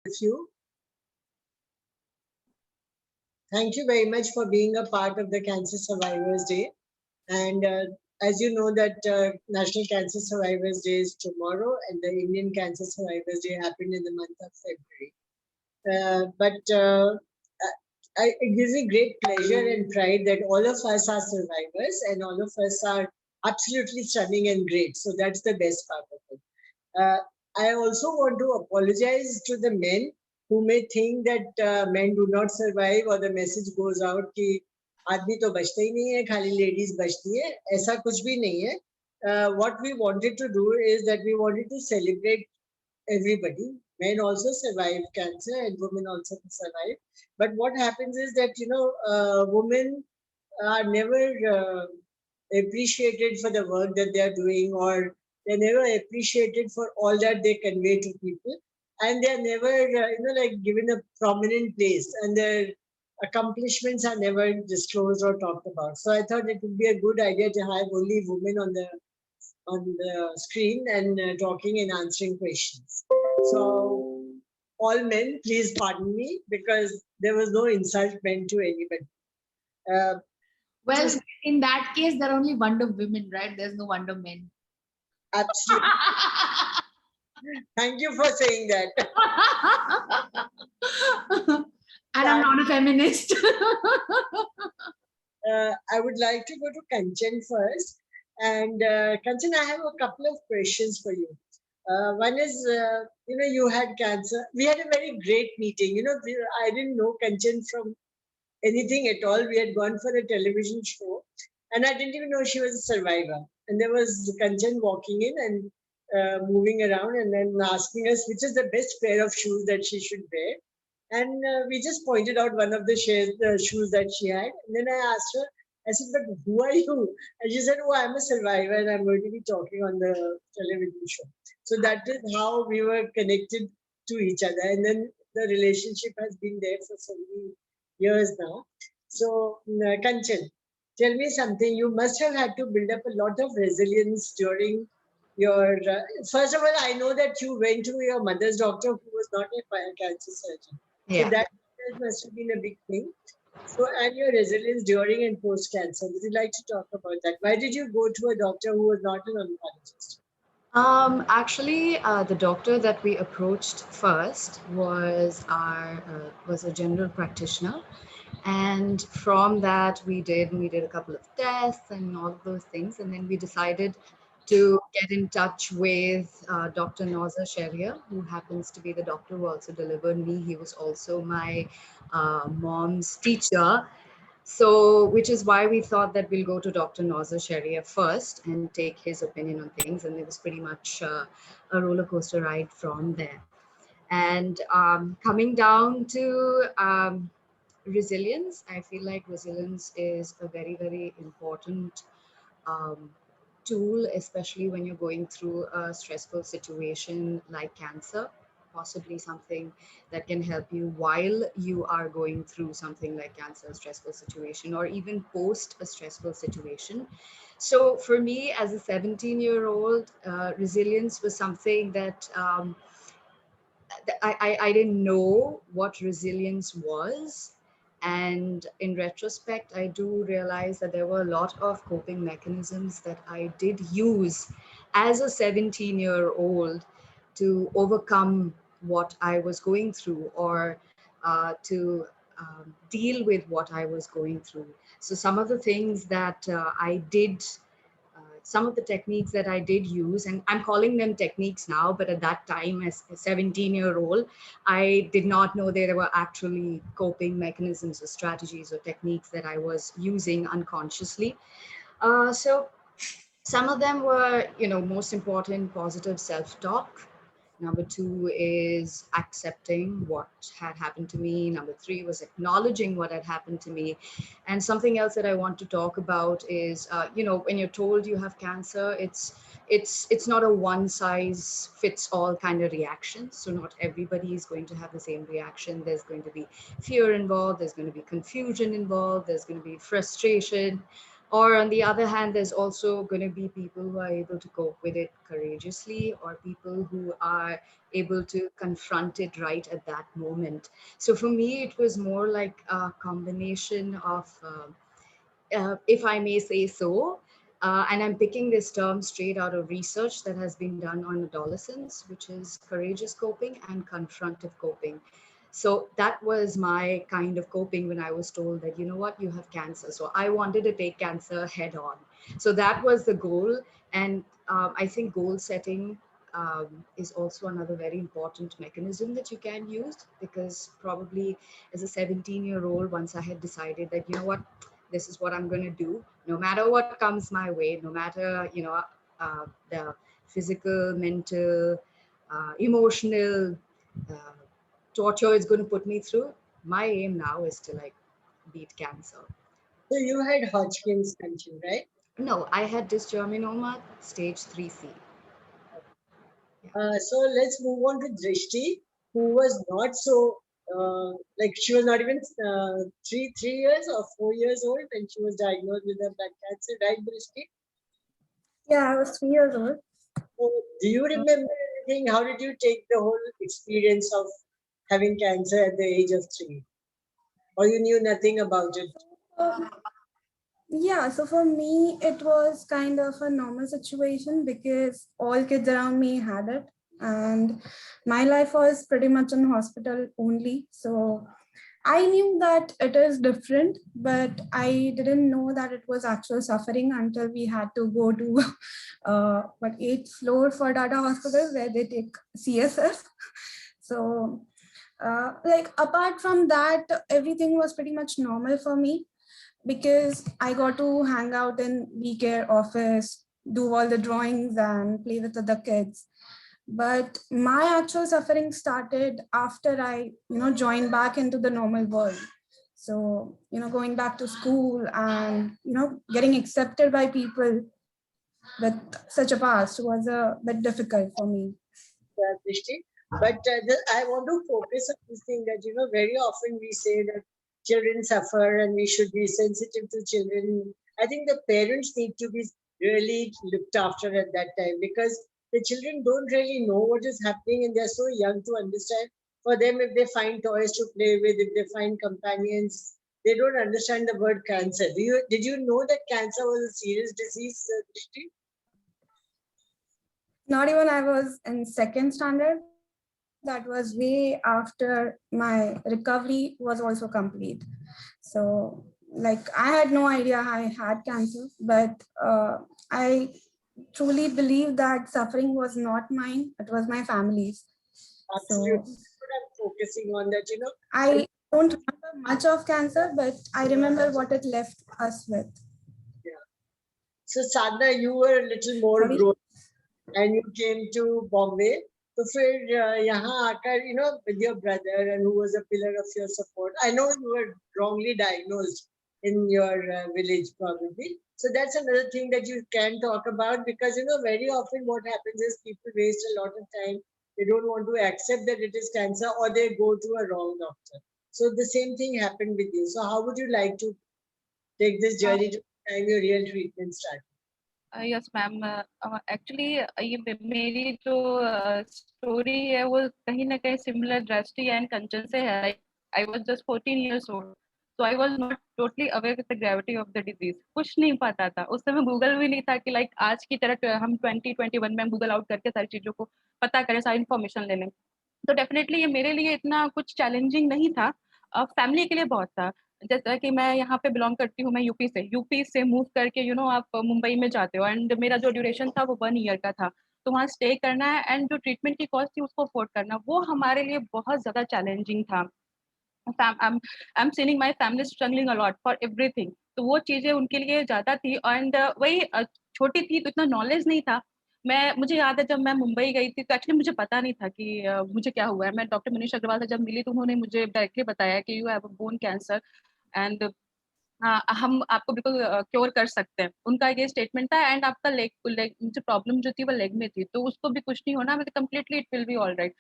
with you. Thank you very much for being a part of the Cancer Survivors Day. And as you know that National Cancer Survivors Day is tomorrow and the Indian Cancer Survivors Day happened in the month of February. It gives me great pleasure and pride that all of us are survivors and all of us are absolutely stunning and great. So that's the best part of it. Uh, I also want to apologize to the men who may think that men do not survive or the message goes out कि आदमी तो बचते ही नहीं है, खाली ladies बचती है. ऐसा कुछ भी नहीं है. What we wanted to do is that we wanted to celebrate everybody. Men also survive cancer and women also survive. But what happens is that, women are never appreciated for the work that they are doing, or they're never appreciated for all that they convey to people. And they're never, like given a prominent place, and their accomplishments are never disclosed or talked about. So I thought it would be a good idea to have only women on the screen and talking and answering questions. So all men, please pardon me because there was no insult meant to anybody. Well, in that case, there are only Wonder Women, right? There's no Wonder Men. Absolutely. Thank you for saying that. And I'm not a feminist. I would like to go to Kanchan first. And Kanchan, I have a couple of questions for you. One is, you had cancer. We had a very great meeting. I didn't know Kanchan from anything at all. We had gone for a television show and I didn't even know she was a survivor. And there was Kanchan walking in and moving around and then asking us which is the best pair of shoes that she should wear. And we just pointed out one of the shoes that she had. And then I asked her, I said, but who are you? And she said, oh, I'm a survivor and I'm going to be talking on the television show. So that is how we were connected to each other. And then the relationship has been there for so many years now. So, Kanchan, tell me something. You must have had to build up a lot of resilience during your. First of all, I know that you went to your mother's doctor who was not a cancer surgeon. Yeah. So that must have been a big thing. So, and your resilience during and post cancer. Would you like to talk about that? Why did you go to a doctor who was not an oncologist? Actually, the doctor that we approached first was a general practitioner, and from that we did a couple of tests and all of those things, and then we decided to get in touch with Dr. Nauza Sharia, who happens to be the doctor who also delivered me. He was also my mom's teacher. So, which is why we thought that we'll go to Dr. Nauza Sharia first and take his opinion on things. And it was pretty much a roller coaster ride from there. And coming down to resilience, I feel like resilience is a very, very important tool, especially when you're going through a stressful situation like cancer, possibly something that can help you while you are going through something like cancer, stressful situation, or even post a stressful situation. So for me, as a 17-year-old, resilience was something that I didn't know what resilience was. And in retrospect, I do realize that there were a lot of coping mechanisms that I did use as a 17-year-old to overcome what I was going through, or to deal with what I was going through. So some of the things that I did, some of the techniques that I did use, and I'm calling them techniques now, but at that time as a 17-year-old, I did not know there were actually coping mechanisms or strategies or techniques that I was using unconsciously. So some of them were, most important, positive self-talk. Number 2 is accepting what had happened to me. Number 3 was acknowledging what had happened to me. And something else that I want to talk about is, when you're told you have cancer, it's not a one size fits all kind of reaction. So not everybody is going to have the same reaction. There's going to be fear involved. There's going to be confusion involved. There's going to be frustration. Or on the other hand, there's also going to be people who are able to cope with it courageously, or people who are able to confront it right at that moment. So for me, it was more like a combination of if I may say so. And I'm picking this term straight out of research that has been done on adolescents, which is courageous coping and confrontive coping. So that was my kind of coping when I was told that, you know what, you have cancer. So I wanted to take cancer head on. So that was the goal. And I think goal setting is also another very important mechanism that you can use, because probably as a 17-year-old, once I had decided that, you know what, this is what I'm going to do, no matter what comes my way, no matter, the physical, mental, emotional uh, torture it's going to put me through. My aim now is to like beat cancer. So you had Hodgkin's country, right? No, I had dysgerminoma stage 3C. Yeah. So let's move on to Drishti, who was not so like she was not even 3 years or 4 years old when she was diagnosed with a blood cancer, right, Drishti? Yeah, I was 3 years old. So do you remember anything? How did you take the whole experience of having cancer at the age of 3? Or you knew nothing about it? Um, yeah, so for me, it was kind of a normal situation because all kids around me had it. And my life was pretty much in hospital only. So I knew that it is different, but I didn't know that it was actual suffering until we had to go to eighth floor for Tata Hospital where they take CSF. So like apart from that, everything was pretty much normal for me because I got to hang out in B-Care office, do all the drawings and play with other kids. But my actual suffering started after I, joined back into the normal world. So, going back to school and, getting accepted by people with such a past was a bit difficult for me. Drishti. But I want to focus on this thing that, very often we say that children suffer and we should be sensitive to children. I think the parents need to be really looked after at that time because the children don't really know what is happening and they're so young to understand. For them, if they find toys to play with, if they find companions, they don't understand the word cancer. Did you know that cancer was a serious disease, Drishti? Not even I was in second standard. That was way after my recovery was also complete. So like I had no idea I had cancer, but I truly believe that suffering was not mine, it was my family's. Absolutely. So That's what I'm focusing on that, I don't remember much of cancer, but I remember what it left us with. Yeah. So Sadhna, you were a little more Sorry? grown and you came to Bombay. So फिर यहाँ आकर, with your brother and who was a pillar of your support. I know you were wrongly diagnosed in your village probably. So that's another thing that you can talk about because, very often what happens is people waste a lot of time. They don't want to accept that it is cancer or they go to a wrong doctor. So the same thing happened with you. So how would you like to take this journey to the time your real treatment started? Yes ma'am actually ये मेरी जो story है वो कहीं ना कहीं similar दृष्टि and कंचन से है I was just 14 years old so I was not totally aware with the gravity of the disease कुछ नहीं पता था उस समय गूगल भी नहीं था कि लाइक आज की तरह हम 2021 में गूगल आउट करके सारी चीज़ों को पता करें सारी इन्फॉर्मेशन ले लें तो डेफिनेटली ये मेरे लिए इतना कुछ चैलेंजिंग नहीं था फैमिली के लिए बहुत था जैसा कि मैं यहाँ पे बिलोंग करती हूँ मैं यूपी से मूव करके आप मुंबई में जाते हो एंड मेरा जो ड्यूरेशन था वो 1 ईयर का था तो वहाँ स्टे करना है एंड जो ट्रीटमेंट की कॉस्ट थी उसको अफोर्ड करना वो हमारे लिए बहुत ज्यादा चैलेंजिंग था I'm seeing my family struggling a lot for everything तो वो चीजें उनके लिए ज्यादा थी एंड वही छोटी थी तो इतना नॉलेज नहीं था मुझे याद है जब मैं मुंबई गई थी तो एक्चुअली मुझे पता नहीं था कि मुझे क्या हुआ है मैं डॉक्टर मनीष अग्रवाल से जब मिली तो उन्होंने मुझे डायरेक्टली बताया कि you have bone cancer and हम आपको बिल्कुल क्योर कर सकते हैं उनका ये स्टेटमेंट था एंड आपका लेग जो प्रॉब्लम जो थी वो लेग में थी तो उसको भी कुछ नहीं होना मतलब completely it will be all right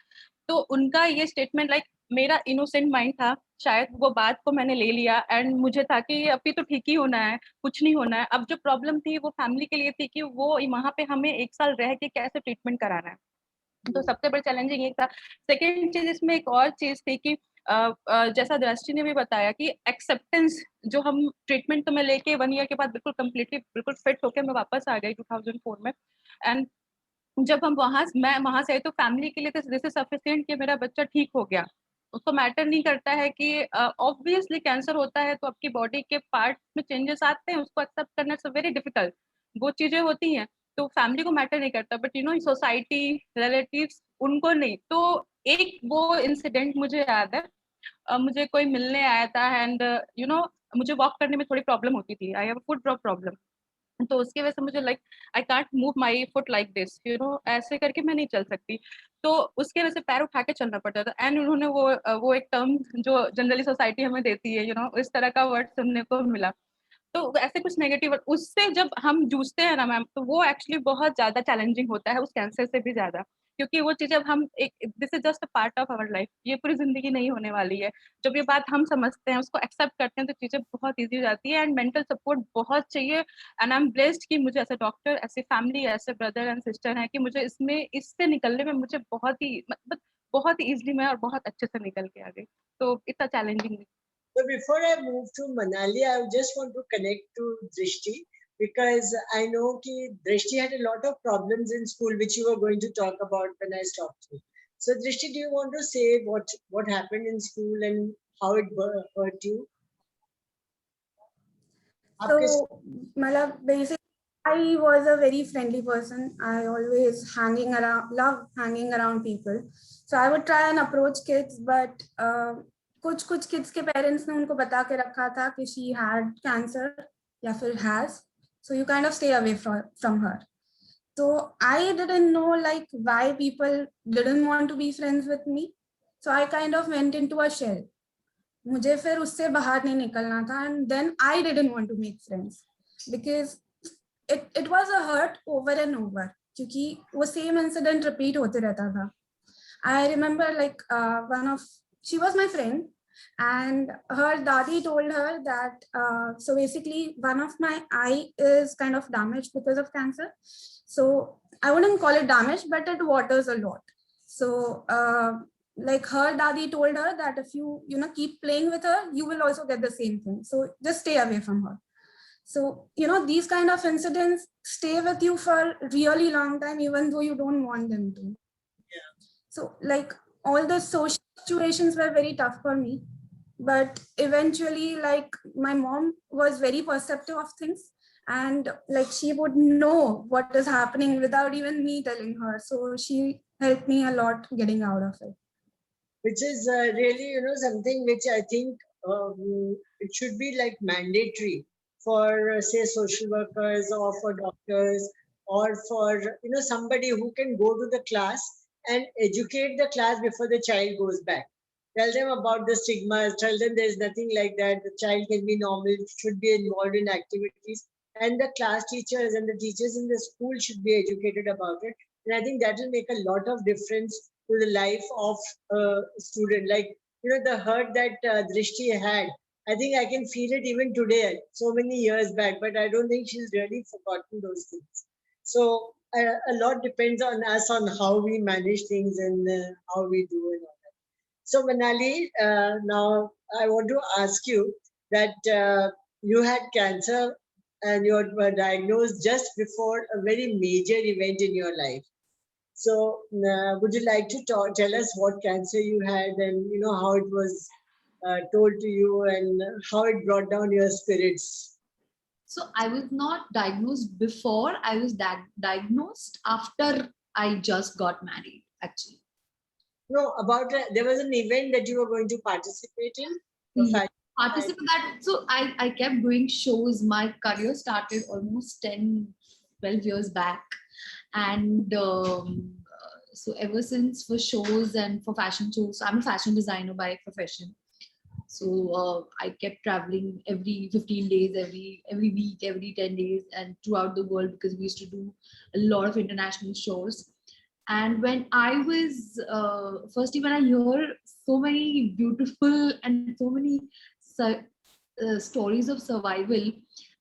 तो उनका ये स्टेटमेंट लाइक मेरा इनोसेंट माइंड था शायद वो बात को मैंने ले लिया एंड मुझे था कि अभी तो ठीक ही होना है, कुछ नहीं होना है। अब जो प्रॉब्लम थी वो फैमिली के लिए थी कि वो वहाँ पे हमें 1 साल रह के कैसे ट्रीटमेंट कराना है। तो सबसे बड़ा चैलेंजिंग ये था। सेकंड चीज़ इसमें एक और चीज़ थी कि जैसा दृष्टि ने भी बताया कि एक्सेप्टेंस, जो हम ट्रीटमेंट तो मैं लेके 1 ईयर के बाद बिल्कुल कंप्लीटली बिल्कुल फिट होके मैं वापस आ गई 2004 में। एंड जब मैं वहाँ से आई तो फैमिली के लिए तो दिस इज सफिशिएंट कि मेरा बच्चा ठीक हो गया। उसको मैटर नहीं करता है कि ऑब्वियसली कैंसर होता है तो आपकी बॉडी के पार्ट में चेंजेस आते हैं, उसको एक्सेप्ट करना इट्स वेरी डिफिकल्ट। वो चीज़ें होती हैं, तो फैमिली को मैटर नहीं करता, बट सोसाइटी, रिलेटिव्स, उनको नहीं। तो एक वो इंसिडेंट मुझे याद है। मुझे कोई मिलने आया था एंड मुझे वॉक करने में थोड़ी प्रॉब्लम होती थी। I have a foot drop problem. तो उसकी वजह से मुझे I can't move my foot like this, ऐसे करके मैं नहीं चल सकती। तो उसके वजह से पैर उठा के चलना पड़ता था। एंड उन्होंने वो एक टर्म जो जनरली सोसाइटी हमें देती है, इस तरह का वर्ड सुनने को मिला। तो ऐसे कुछ नेगेटिव, उससे जब हम जूझते हैं ना मैम, तो वो एक्चुअली बहुत ज्यादा चैलेंजिंग होता है, उस कैंसर से भी ज्यादा। क्योंकि वो चीजें अब हम एक this is just a part of our life, ये पूरी जिंदगी नहीं होने वाली है। जब ये बात हम समझते हैं, उसको एक्सेप्ट करते हैं, तो चीजें बहुत ईजी हो जाती है एंड मेंटल सपोर्ट बहुत चाहिए। एंड आई एम ब्लेस्ड कि मुझे ऐसे डॉक्टर, ऐसे फैमिली, ऐसे ब्रदर एंड सिस्टर हैं कि मुझे इससे निकलने में मुझे बहुत ही मतलब बहुत ही ईजिली मैं और बहुत अच्छे से निकल के आ गई। तो इतना challenging. So before I move to Manali, I just want to connect to Drishti because I know that Drishti had a lot of problems in school, which you were going to talk about when I stopped you. So Drishti, do you want to say what happened in school and how it hurt you? So, basically, I was a very friendly person. I always love hanging around people. So I would try and approach kids, but कुछ kids के parents ने उनको बता के रखा था कि she had cancer या फिर has. So you kind of stay away from her. So I didn't know like why people didn't want to be friends with me. So I kind of went into a shell. मुझे फिर उससे बाहर नहीं निकलना था and then I didn't want to make friends because it was a hurt over and over क्योंकि वो same incident repeat होते रहता था. I remember like she was my friend and her daddy told her that so basically one of my eye is kind of damaged because of cancer. So I wouldn't call it damaged, but it waters a lot. So like her daddy told her that if you keep playing with her, you will also get the same thing. So just stay away from her. So these kind of incidents stay with you for really long time, even though you don't want them to. Yeah. So like all the social situations were very tough for me, but eventually like my mom was very perceptive of things and like she would know what is happening without even me telling her. So she helped me a lot getting out of it. Which is really, something which I think it should be like mandatory for, say, social workers or for doctors or for, somebody who can go to the class and educate the class before the child goes back. Tell them about the stigmas, tell them there's nothing like that. The child can be normal, should be involved in activities. And the class teachers and the teachers in the school should be educated about it. And I think that will make a lot of difference to the life of a student. Like, the hurt that Drishti had, I think I can feel it even today, so many years back, but I don't think she's really forgotten those things. So a lot depends on us on how we manage things and how we do and all that. So Manali, now I want to ask you that you had cancer and you were diagnosed just before a very major event in your life. So, would you like to tell us what cancer you had and how it was told to you and how it brought down your spirits? So I was not diagnosed before. I was diagnosed after I just got married, actually. No, about there was an event that you were going to participate in. So I kept doing shows. My career started almost 10, 12 years back. And so ever since for shows and for fashion shows, I'm a fashion designer by profession. So I kept traveling every 15 days, every week, every 10 days, and throughout the world because we used to do a lot of international shows. And when I was, firstly, when I hear so many beautiful and so many stories of survival,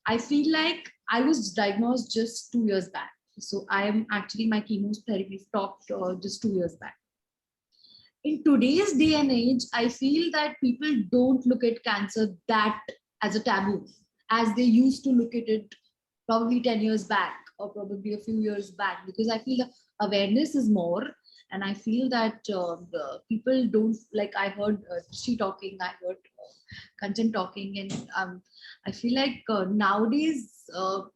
I feel like I was diagnosed just 2 years back. So I am actually, my chemotherapy stopped just 2 years back. In today's day and age, I feel that people don't look at cancer that as a taboo as they used to look at it probably 10 years back or probably a few years back, because I feel the awareness is more. And I feel that the people don't, like I heard she talking, I heard Kanchan talking, and I feel like nowadays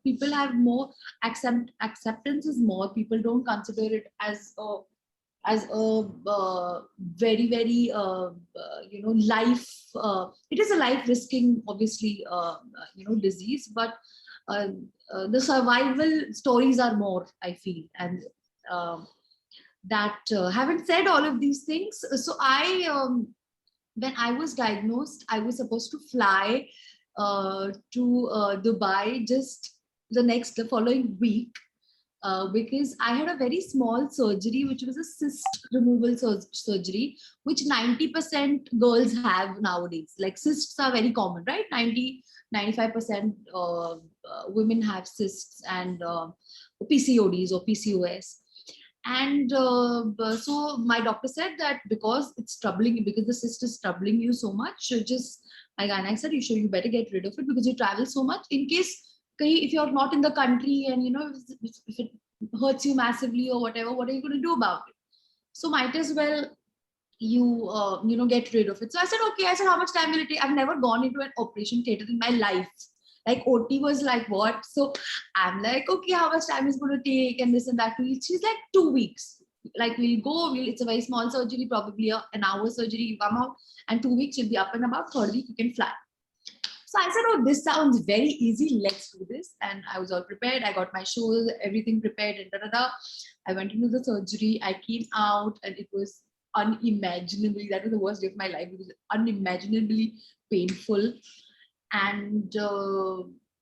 people have more acceptance is more. People don't consider it as a very life, it is a life risking obviously disease, but uh, the survival stories are more, I feel. And um that having said all of these things, so I when I was diagnosed, I was supposed to fly to Dubai just the following week, because I had a very small surgery, which was a cyst removal surgery, which 90% girls have nowadays. Like cysts are very common, right? 95% women have cysts and PCODs or PCOS. And so my doctor said that because it's troubling you, because the cyst is troubling you so much, just my gynaec said you better get rid of it because you travel so much. In case if you're not in the country and if it hurts you massively or whatever, what are you going to do about it? So might as well get rid of it. So I said, okay. I said, how much time will it take? I've never gone into an operation theater in my life. Like OT was like, what? So I'm like, okay, how much time is going to take and this and that. She's like, 2 weeks. Like it's a very small surgery, probably an hour surgery, you come out, and 2 weeks you'll be up and about. Third week you can fly. So I said, oh, this sounds very easy. Let's do this. And I was all prepared. I got my shoes, everything prepared, and I went into the surgery. I came out, and it was unimaginably, that was the worst day of my life. It was unimaginably painful. And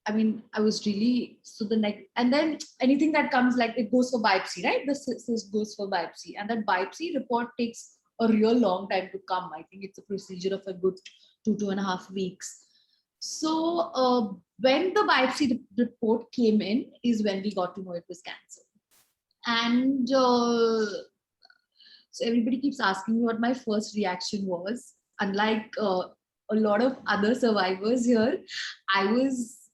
I mean, I was really, so the next, and then anything that comes, like it goes for biopsy, right? The cyst goes for biopsy, and that biopsy report takes a real long time to come. I think it's a procedure of a good 2.5 weeks. So when the biopsy report came in is when we got to know it was cancer. And so everybody keeps asking me what my first reaction was. Unlike a lot of other survivors here, I was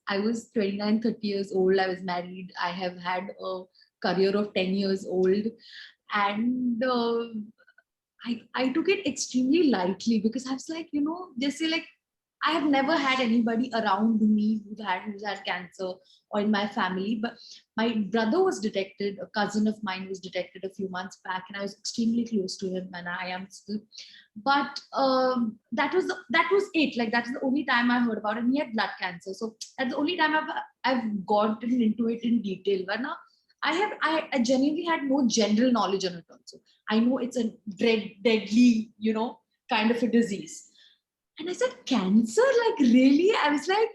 29, 30 years old. I was married. I have had a career of 10 years old. And I took it extremely lightly because I was like, just say like, I have never had anybody around me who's had cancer or in my family, but my brother was detected, a cousin of mine was detected a few months back, and I was extremely close to him, and I am still. But that was it. Like that's the only time I heard about it. And he had blood cancer, so that's the only time I've gotten into it in detail. But now I genuinely had no general knowledge on it. Also, I know it's a deadly, kind of a disease. And I said, cancer? Like, really? I was like,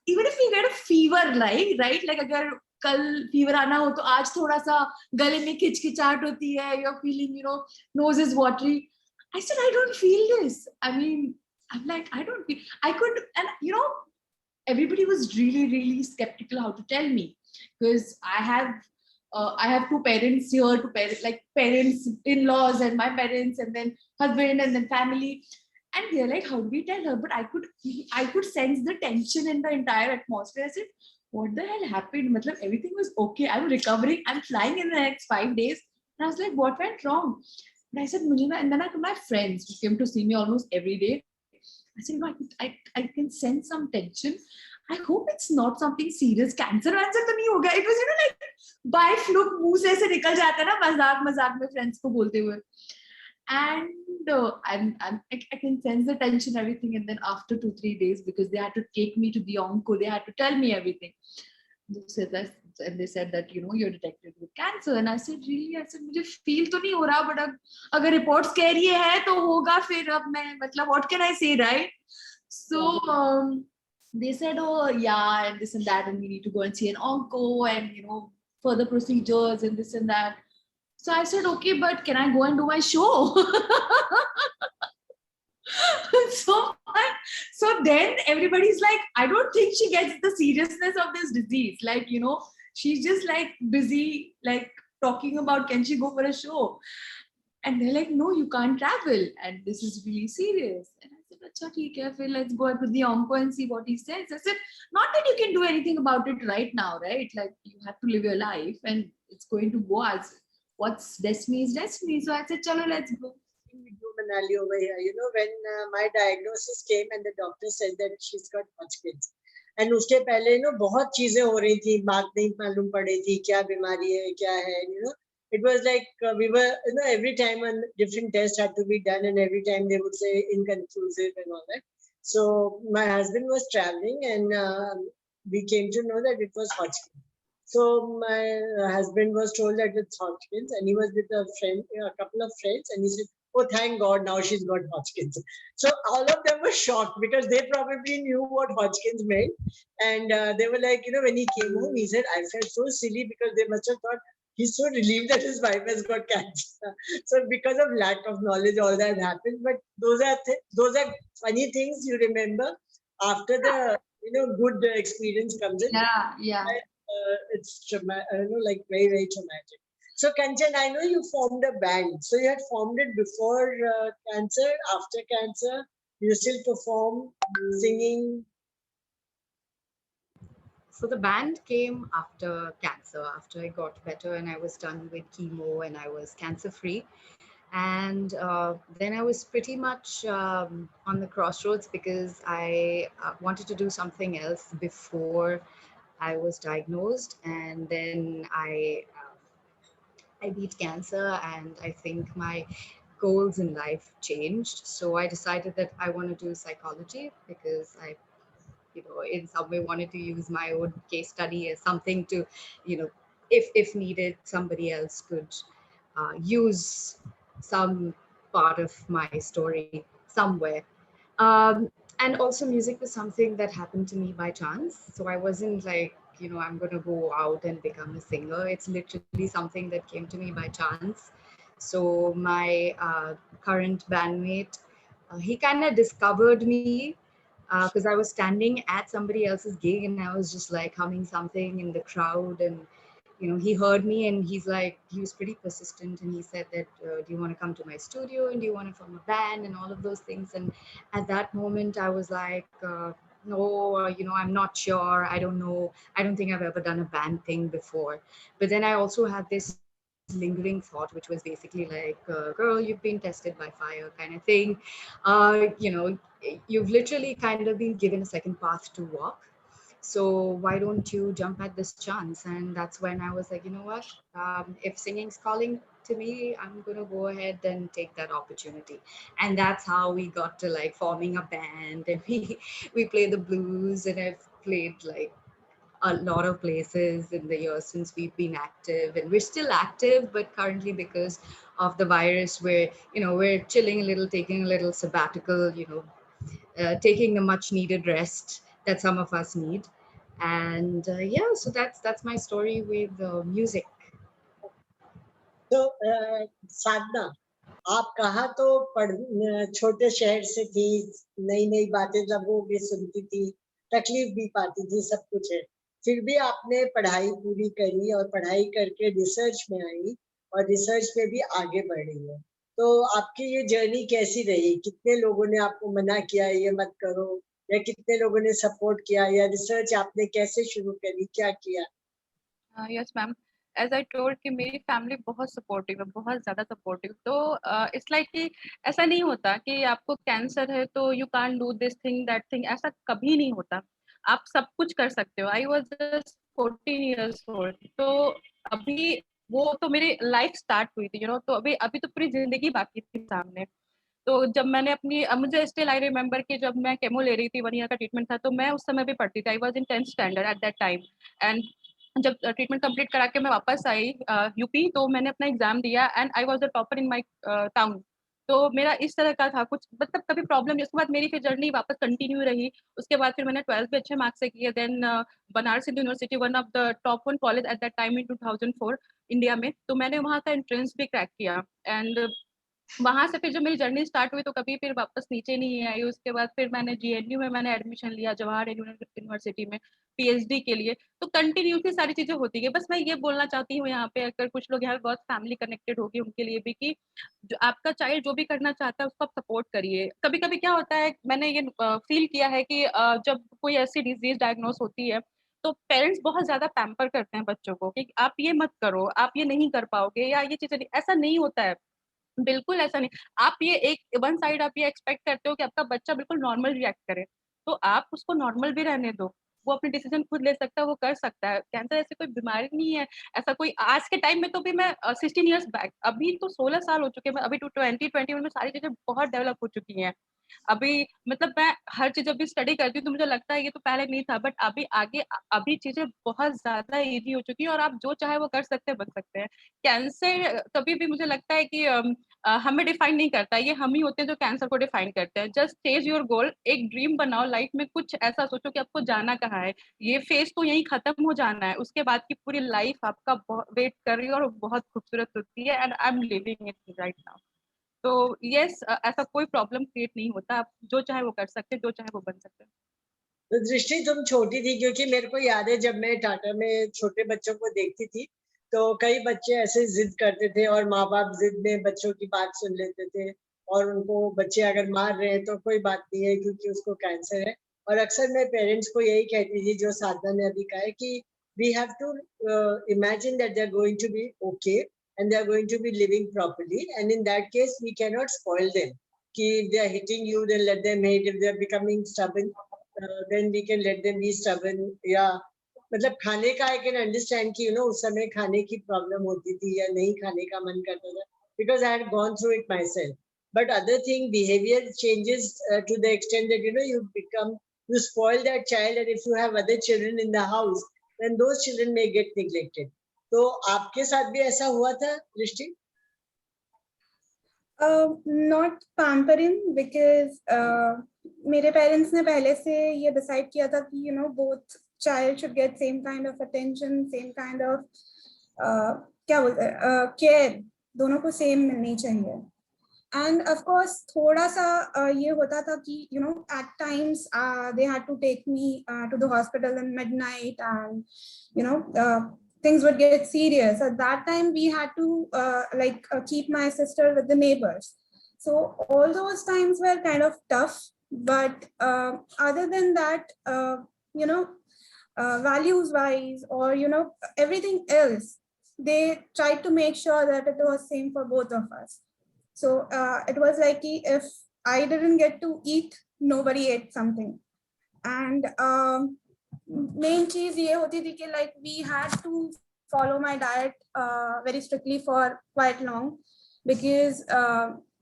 even if we get a fever, like, right? Like, agar kal fever aana ho, to aaj thoda sa gale mein khichkichat hoti hai, you're feeling, nose is watery. I said, I don't feel this. I mean, I'm like, I don't feel, I could, and everybody was really, really skeptical how to tell me, because I have two parents here, parents, in-laws, and my parents, and then husband, and then family. And they're like, how do we tell her? But I could sense the tension in the entire atmosphere. I said, what the hell happened? Everything was okay. I'm recovering. I'm flying in the next 5 days. And I was like, what went wrong? And I said, and then my friends who came to see me almost every day. I said, I can sense some tension. I hope it's not something serious. Cancer वैंसर तो नहीं होगा. It was, like by fluke मुंह से ऐसे निकल जाता ना मजाक में friends को बोलते हुए. And I can sense the tension, everything. And then after 2-3 days, because they had to take me to the onco, they had to tell me everything. They said that you're detected with cancer. And I said, really? I said, मुझे feel तो नहीं हो रहा, but अगर reports कह रही है तो होगा फिर. अब मैं what can I say, right? So they said, oh yeah, and this and that, and we need to go and see an onco, and further procedures and this and that. So I said, okay, but can I go and do my show? so, so then everybody's like, I don't think she gets the seriousness of this disease. Like, you know, she's just like busy, like talking about can she go for a show? And they're like, no, you can't travel. And this is really serious. And I said, acha, theek hai, fir let's go out with the onco and see what he says. I said, not that you can do anything about it right now, right? Like you have to live your life and it's going to go as what's destiny is destiny. So I said, chalo, let's go. We do Manali over here. You know, when my diagnosis came and the doctor said that she's got Hodgkin's. And उसके पहले ना बहुत चीजें हो रही थी, बात नहीं मालूम पड़ी थी क्या बीमारी है क्या है, you know. It was like we were, you know, every time a different test had to be done and every time they would say inconclusive and all that. So my husband was traveling and we came to know that it was Hodgkin's. So my husband was told that it's Hodgkin's and he was with a friend, a couple of friends, and he said, oh, thank God, now she's got Hodgkin's. So all of them were shocked because they probably knew what Hodgkin's meant. And they were like, you know, when he came home, he said, I felt so silly because they must have thought he's so relieved that his wife has got cancer. So because of lack of knowledge, all that happened. But those are funny things you remember after the, you know, good experience comes in. Yeah. It's traumatic, like very, very traumatic. So Kanchan, I know you formed a band. So you had formed it before cancer, after cancer. You still perform, singing. So the band came after cancer, after I got better and I was done with chemo and I was cancer free. And then I was pretty much on the crossroads because I wanted to do something else before I was diagnosed. And then I beat cancer and I think my goals in life changed. So I decided that I want to do psychology because I, you know, in some way wanted to use my own case study as something to, you know, if needed, somebody else could use some part of my story somewhere. And also music was something that happened to me by chance. So I wasn't like, you know, I'm going to go out and become a singer. It's literally something that came to me by chance. So my current bandmate, he kind of discovered me because I was standing at somebody else's gig and I was just like humming something in the crowd, and you know, he heard me and he's like, he was pretty persistent and he said that, do you want to come to my studio and do you want to form a band and all of those things. And at that moment I was like, no, you know, I'm not sure. I don't know. I don't think I've ever done a band thing before. But then I also had this lingering thought, which was basically like, girl, you've been tested by fire kind of thing. You know, you've literally kind of been given a second path to walk. So why don't you jump at this chance? And that's when I was like, you know what, if singing's calling to me, I'm gonna go ahead and take that opportunity. And that's how we got to like forming a band, and we play the blues, and I've played like a lot of places in the years since we've been active, and we're still active, but currently because of the virus, we're chilling a little, taking a little sabbatical, taking the much needed rest that some of us need. And yeah, so that's my story with music. तो साधना, आप कहा तो छोटे शहर से थी, नई नई बातें लोगों की सुनती थी, तकलीफ भी पाती थी, सब कुछ है, फिर भी आपने पढ़ाई पूरी करी और पढ़ाई करके रिसर्च में आई और रिसर्च में भी आगे बढ़ी है। तो आपकी ये जर्नी कैसी रही? कितने लोगों ने आपको मना किया ये मत करो, या कितने लोगों ने सपोर्ट किया, या रिसर्च आपने कैसे शुरू करी, क्या किया? Yes ma'am, as I told कि मेरी फैमिली बहुत सपोर्टिव है, बहुत ज़्यादा सपोर्टिव। तो इट्स लाइक कि ऐसा नहीं होता कि आपको कैंसर है तो you can't do this thing that thing, ऐसा कभी नहीं होता। आप सब कुछ कर सकते हो। I was just 14 years old, तो अभी वो तो मेरी लाइफ स्टार्ट हुई थी, तो अभी अभी तो पूरी जिंदगी बाकी थी सामने। तो जब मैंने अपनी मुझे स्टिल आई रिमेम्बर कि जब मैं केमो ले रही थी, 1 ईयर का ट्रीटमेंट था, तो मैं उस समय भी पढ़ती थी। I was in 10th standard eight that time. And जब ट्रीटमेंट कंप्लीट करा के मैं वापस आई यूपी, तो मैंने अपना एग्जाम दिया and I was the topper in my town. तो मेरा इस तरह का था कुछ, मतलब कभी प्रॉब्लम नहीं। उसके बाद मेरी फिर जर्नी वापस कंटिन्यू रही। उसके बाद फिर मैंने 12th भी अच्छे मार्क्स से किए। Then Banaras Hindu University, one of the top 1 college at that time in 2004। India में, तो मैंने वहाँ का एंट्रेंस भी क्रैक किया एंड वहां से फिर जब मेरी जर्नी स्टार्ट हुई तो कभी फिर वापस नीचे नहीं आई। उसके बाद फिर मैंने जीएनयू में मैंने एडमिशन लिया, जवाहर यूनिवर्सिटी में पीएचडी के लिए। तो कंटिन्यूसली सारी चीजें होती है। बस मैं ये बोलना चाहती हूँ यहाँ पे, अगर कुछ लोग यहाँ पे बहुत फैमिली कनेक्टेड होगी उनके लिए भी, कि जो आपका चाइल्ड जो भी करना चाहता है उसको आप सपोर्ट करिए। कभी कभी क्या होता है, मैंने ये फील किया है कि जब कोई ऐसी डिजीज डायग्नोस होती है तो पेरेंट्स बहुत ज्यादा पैम्पर करते हैं बच्चों को कि आप ये मत करो, आप ये नहीं कर पाओगे, या ये चीजें ऐसा नहीं होता है। बिल्कुल ऐसा नहीं। आप ये एक वन साइड आप ये एक्सपेक्ट करते हो कि आपका बच्चा बिल्कुल नॉर्मल रिएक्ट करे, तो आप उसको नॉर्मल भी रहने दो। वो अपने डिसीजन खुद ले सकता है, वो कर सकता है। कैंसर ऐसी कोई बीमारी नहीं है। ऐसा कोई आज के टाइम में तो भी मैं 16 ईयर्स बैक, अभी तो 16 साल हो चुके हैं, अभी तो 2021 में सारी चीजें बहुत डेवलप हो चुकी हैं। अभी मतलब मैं हर चीज अभी स्टडी करती हूँ तो मुझे लगता है ये तो पहले नहीं था, बट अभी आगे अभी चीजें बहुत ज्यादा इजी हो चुकी है और आप जो चाहे वो कर सकते हैं, बच सकते हैं। कैंसर कभी भी मुझे लगता है कि हमें डिफाइन नहीं करता, ये हम ही होते हैं जो कैंसर को डिफाइन करते हैं। जस्ट चेज योर गोल, एक ड्रीम बनाओ लाइफ में, कुछ ऐसा सोचो कि आपको जाना कहाँ है। ये फेज तो यही खत्म हो जाना है, उसके बाद की पूरी लाइफ आपका वेट कर रही है और बहुत खूबसूरत होती है, and I am living it right now. तो यस, ऐसा कोई प्रॉब्लम क्रिएट नहीं होता। आप जो चाहे वो कर सकते हैं, जो चाहे वो बन सकते हैं। तो दृष्टि तुम छोटी थी, क्योंकि मेरे को याद है जब मैं टाटा में छोटे बच्चों को देखती थी तो कई बच्चे ऐसे जिद करते थे और माँ बाप जिद में बच्चों की बात सुन लेते थे, और उनको बच्चे अगर मार रहे हैं तो कोई बात नहीं है क्योंकि उसको कैंसर है। और अक्सर मैं पेरेंट्स को यही कहती थी जो साधना ने अभी कहा है कि we have to imagine that they are going to be okay and they are going to be living properly, and in that case we can not spoil them कि if they are hitting you then let them hit, if they are becoming stubborn then we can let them be stubborn। या मतलब खाने का I can understand कि उस समय खाने की प्रॉब्लम होती थी या नहीं खाने का मन करता था, because I had gone through it myself. But other thing, behaviour changes to the extend that you become, you spoil that child, and if you have other children in the house then those children may get neglected। तो आपके साथ भी ऐसा हुआ था दृष्टि? Not pampering, because मेरे parents ने पहले से ये डिसाइड किया था कि both child should get same kind of attention, same kind of क्या बोलते हैं केयर, दोनों को सेम मिलनी चाहिए। And of course थोड़ा सा ये होता था कि at times they had to take me to the hospital in midnight, and things would get serious. At that time we had to keep my sister with the neighbors, so all those times were kind of tough. But other than that, values wise, or everything else, they tried to make sure that it was same for both of us. So it was like if I didn't get to eat, nobody ate something. And main cheez ye hoti thi ki like we had to follow my diet very strictly for quite long, because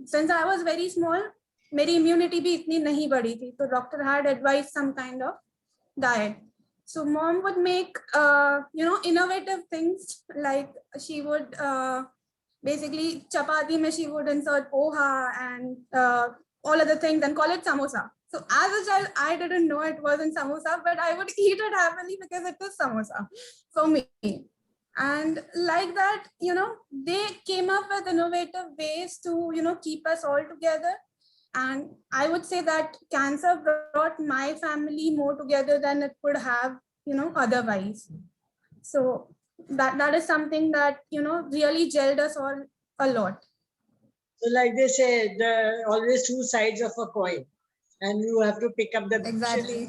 since I was very small, मेरी immunity भी इतनी नहीं बढ़ी थी, तो doctor had advised some kind of diet. So mom would make innovative things, like she would basically chapati mein she would insert poha and all other things and call it samosa. So as a child, I didn't know it wasn't samosa, but I would eat it happily because it was samosa for me. And like that, they came up with innovative ways to, keep us all together. And I would say that cancer brought my family more together than it could have, otherwise. So that is something that, really gelled us all a lot. So like they say, the always two sides of a coin, and you have to pick up the Exactly.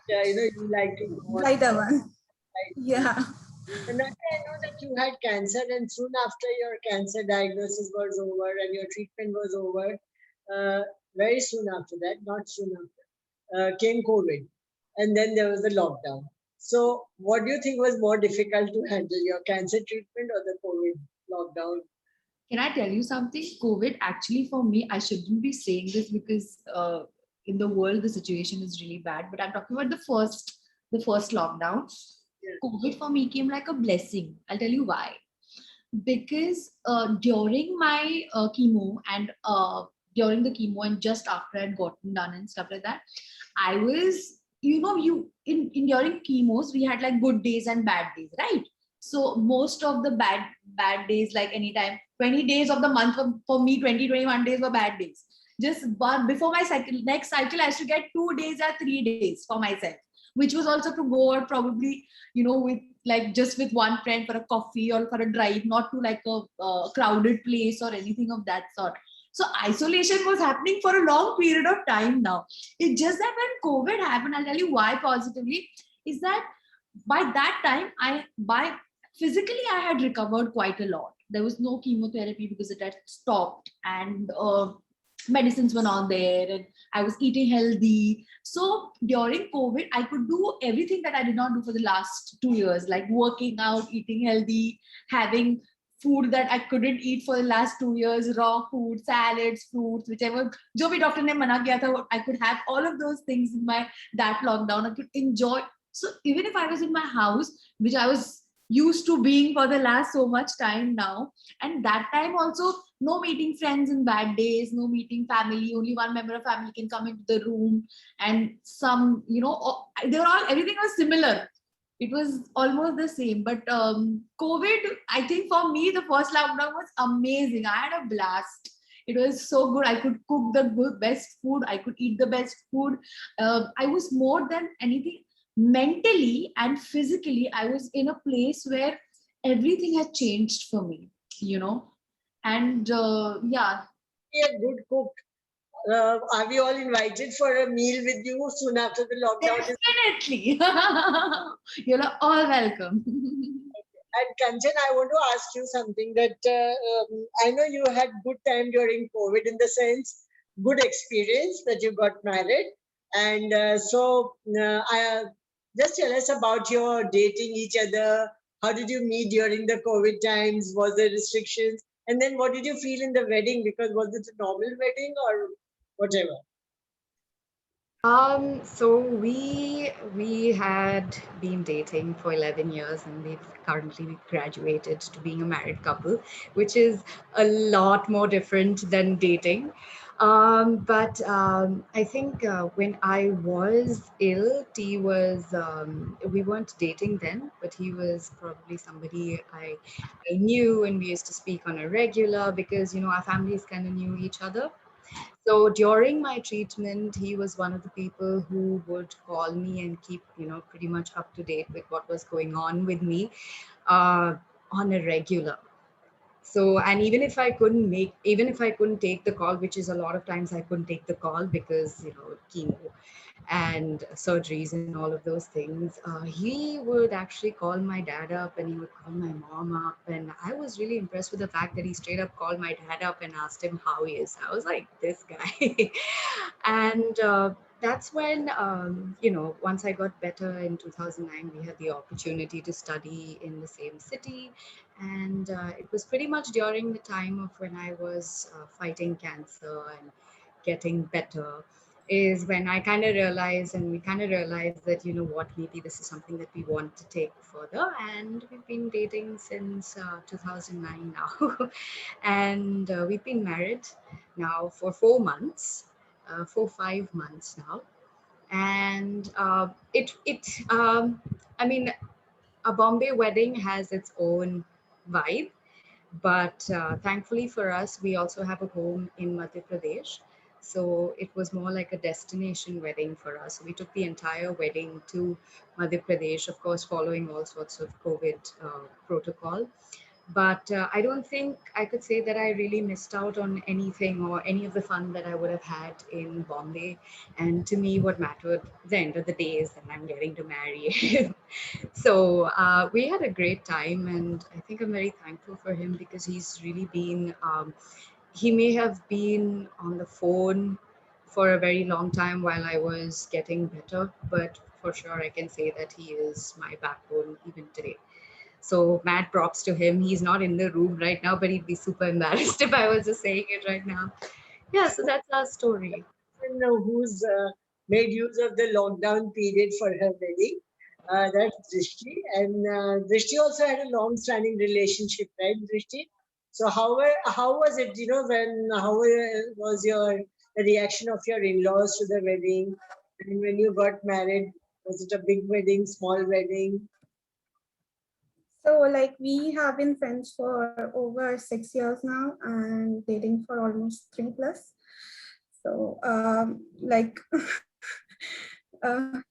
that you like to go on. Lighter one. Right. Yeah. And I know that you had cancer, and soon after your cancer diagnosis was over and your treatment was over, very soon after that, not soon after, came COVID, and then there was the lockdown. So what do you think was more difficult to handle, your cancer treatment or the COVID lockdown? Can I tell you something? COVID, actually, for me, I shouldn't be saying this because in the world the situation is really bad. But I'm talking about the first lockdown. Yeah. COVID for me came like a blessing. I'll tell you why. Because during my chemo and during the chemo and just after I'd gotten done and stuff like that, I was, during chemos we had like good days and bad days, right? So most of the bad days, like anytime, 20 days of the month for me, 20, 21 days were bad days. Just but before my next cycle, I used to get 2 days or 3 days for myself, which was also to go out probably, with like just with one friend for a coffee or for a drive, not to like a crowded place or anything of that sort. So isolation was happening for a long period of time now. It's just that when COVID happened, I'll tell you why positively, is that by that time, by physically I had recovered quite a lot. There was no chemotherapy because it had stopped, and medicines were not there, and I was eating healthy. So during COVID, I could do everything that I did not do for the last 2 years, like working out, eating healthy, having food that I couldn't eat for the last 2 years, raw food, salads, fruits, whichever. जो भी doctor ने मना किया था, I could have all of those things in my that lockdown. I could enjoy. So even if I was in my house, which I was used to being for the last so much time now, and that time also, no meeting friends in bad days, no meeting family, only one member of family can come into the room, and some, they were all, everything was similar. It was almost the same. But COVID, I think for me, the first lockdown was amazing. I had a blast. It was so good. I could cook the best food. I could eat the best food. I was more than anything, mentally and physically, I was in a place where everything had changed for me, and yeah. Be a good cook. Are we all invited for a meal with you soon after the lockdown is? Definitely. You're all welcome. And Kanchan, I want to ask you something that I know you had good time during COVID, in the sense, good experience that you got married. And I just tell us about your dating each other. How did you meet during the COVID times? Was there restrictions? And then what did you feel in the wedding? Because was it a normal wedding or whatever? So we had been dating for 11 years, and we've currently graduated to being a married couple, which is a lot more different than dating. But I think when I was ill, T was we weren't dating then, but he was probably somebody I knew, and we used to speak on a regular because our families kind of knew each other. So during my treatment, he was one of the people who would call me and keep, pretty much up to date with what was going on with me uh, on a regular. So, and even if I couldn't take the call, which is a lot of times I couldn't take the call because, chemo and surgeries and all of those things, he would actually call my dad up and he would call my mom up. And I was really impressed with the fact that he straight up called my dad up and asked him how he is. I was like, this guy. And that's when, once I got better in 2009, we had the opportunity to study in the same city. And it was pretty much during the time of when I was fighting cancer and getting better, is when I kind of realized, and we kind of realized that, what, maybe this is something that we want to take further. And we've been dating since 2009 now. And we've been married now for 4 months, 5 months now. And I mean, a Bombay wedding has its own vibe, but thankfully for us, we also have a home in Madhya Pradesh. So it was more like a destination wedding for us. We took the entire wedding to Madhya Pradesh, of course, following all sorts of COVID protocol. But I don't think I could say that I really missed out on anything or any of the fun that I would have had in Bombay. And to me, what mattered at the end of the day is that I'm getting to marry him. So we had a great time, and I think I'm very thankful for him because he's really been, he may have been on the phone for a very long time while I was getting better, but for sure I can say that he is my backbone even today. So mad props to him. He's not in the room right now, but he'd be super embarrassed if I was just saying it right now. Yeah, so that's our story. Who's made use of the lockdown period for her wedding. That's Drishti. And Drishti also had a long-standing relationship, right, Drishti? So how was it, how was your the reaction of your in-laws to the wedding? And when you got married, was it a big wedding, small wedding? So like we have been friends for over 6 years now and dating for almost 3+. So like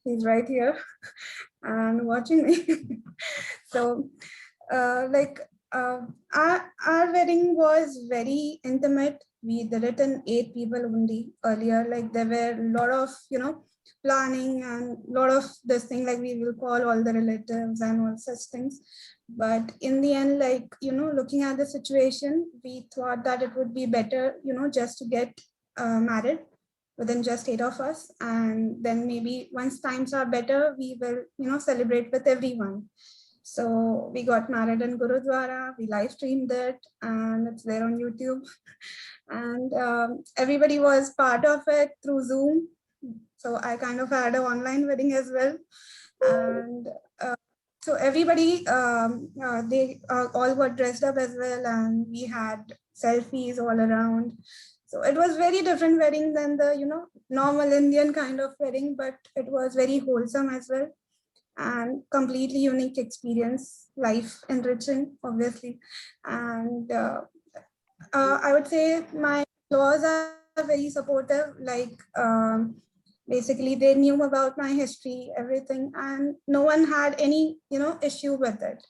he's right here and watching me. So like our wedding was very intimate. We did it in 8 people only earlier. Like there were a lot of, planning and a lot of this thing, like we will call all the relatives and all such things. But in the end, like, looking at the situation, we thought that it would be better, just to get married within just 8 of us. And then maybe once times are better, we will, celebrate with everyone. So we got married in Gurudwara, we live streamed it and it's there on YouTube. And everybody was part of it through Zoom. So I kind of had an online wedding as well. And so everybody, they all got dressed up as well, and we had selfies all around. So it was very different wedding than the, normal Indian kind of wedding, but it was very wholesome as well and completely unique experience, life enriching, obviously. And I would say my laws are very supportive. Like basically, they knew about my history, everything, and no one had any, issue with it.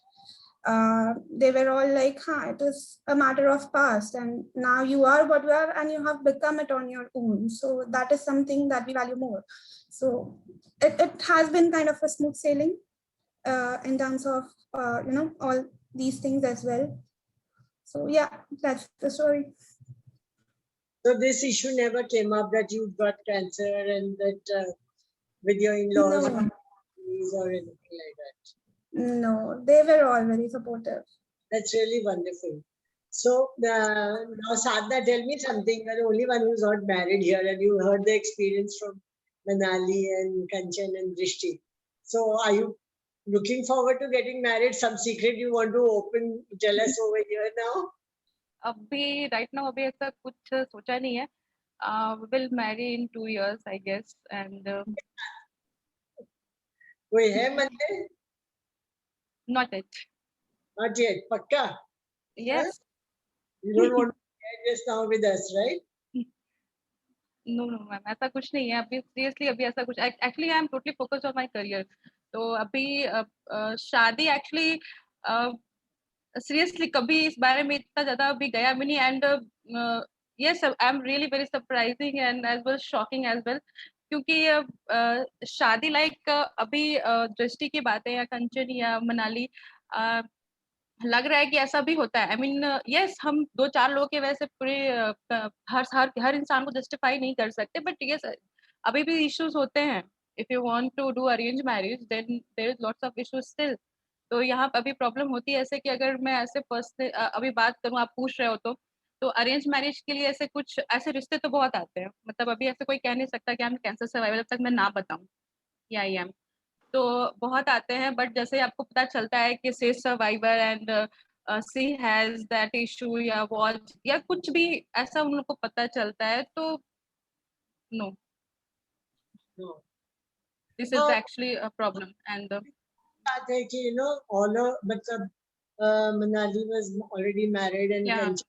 They were all like, it is a matter of past, and now you are what you are, and you have become it on your own. So that is something that we value more. So it has been kind of a smooth sailing in terms of, all these things as well. So yeah, that's the story. So this issue never came up that you got cancer and that with your in-laws No. or anything like that. No, they were all very supportive. That's really wonderful. So now, Sadhna, tell me something. You're the only one who's not married here, and you heard the experience from Manali and Kanchan and Drishti. So are you looking forward to getting married? Some secret you want to open, tell us over here now? अभी right now अभी ऐसा कुछ सोचा नहीं है. Will marry in 2 years, I guess, and कोई है मन में? not yet. Not yet. Pakka? Yes. You don't want to share just now with us, right? No no ma'am, ऐसा कुछ नहीं है अभी. सीरियसली अभी ऐसा कुछ, actually I am totally focused on my career. तो अभी शादी एक्चुअली सीरियसली कभी इस बारे में इतना ज्यादा अभी गया भी नहीं. And yes, I am really very surprising and as well shocking as well, क्योंकि शादी लाइक अभी दृष्टि की बातें या कंचन या मनाली, लग रहा है कि ऐसा भी होता है. आई मीन यस, हम 2-4 लोगों के वजह से पूरे हर इंसान को जस्टिफाई नहीं कर सकते, बट यस अभी भी इश्यूज होते हैं. If you want to do arrange marriage then there is lots of issues still. तो यहाँ पे अभी प्रॉब्लम होती है ऐसे कि अगर मैं ऐसे पर्सनल अभी बात करूँ, आप पूछ रहे हो तो अरेंज मैरिज के लिए ऐसे कुछ ऐसे रिश्ते तो बहुत आते हैं. मतलब अभी ऐसे कोई कह नहीं सकता कि आई एम कैंसर सर्वाइवर जब तक मैं ना बताऊं या आई एम. तो बहुत आते हैं, बट जैसे आपको पता चलता है कि she survivor and she has that issue या वॉच या कुछ भी ऐसा उन लोग को पता चलता है, तो no, this is actually a problem. And बात है कि all मतलब Manali was already married and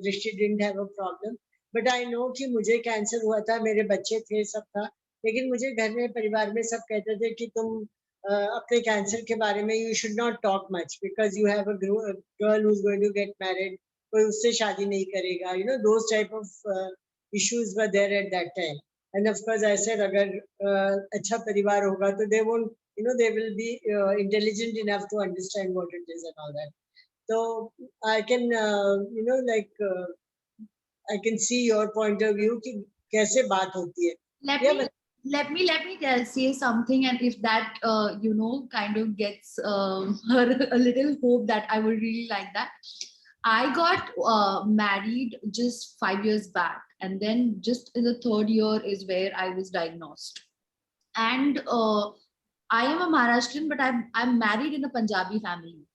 Drishti didn't have a problem, but I know कि मुझे कैंसर हुआ था, मेरे बच्चे थे, सब था, लेकिन मुझे घर में परिवार में सब कहते थे कि तुम अपने कैंसर के बारे में you should not talk much because you have a girl who's going to get married, कोई उससे शादी नहीं करेगा, those type of issues were there at that time. And of course I said अगर अच्छा परिवार होगा तो they won't, they will be intelligent enough to understand what it is and all that. So I can, I can see your point of view कि कैसे बात होती है. Let me say something, and if that kind of gets her a little hope, that I would really like that. I got married just 5 years back, and then just in the 3rd year is where I was diagnosed. And I am a Maharashtrian, but I'm married in a Punjabi family.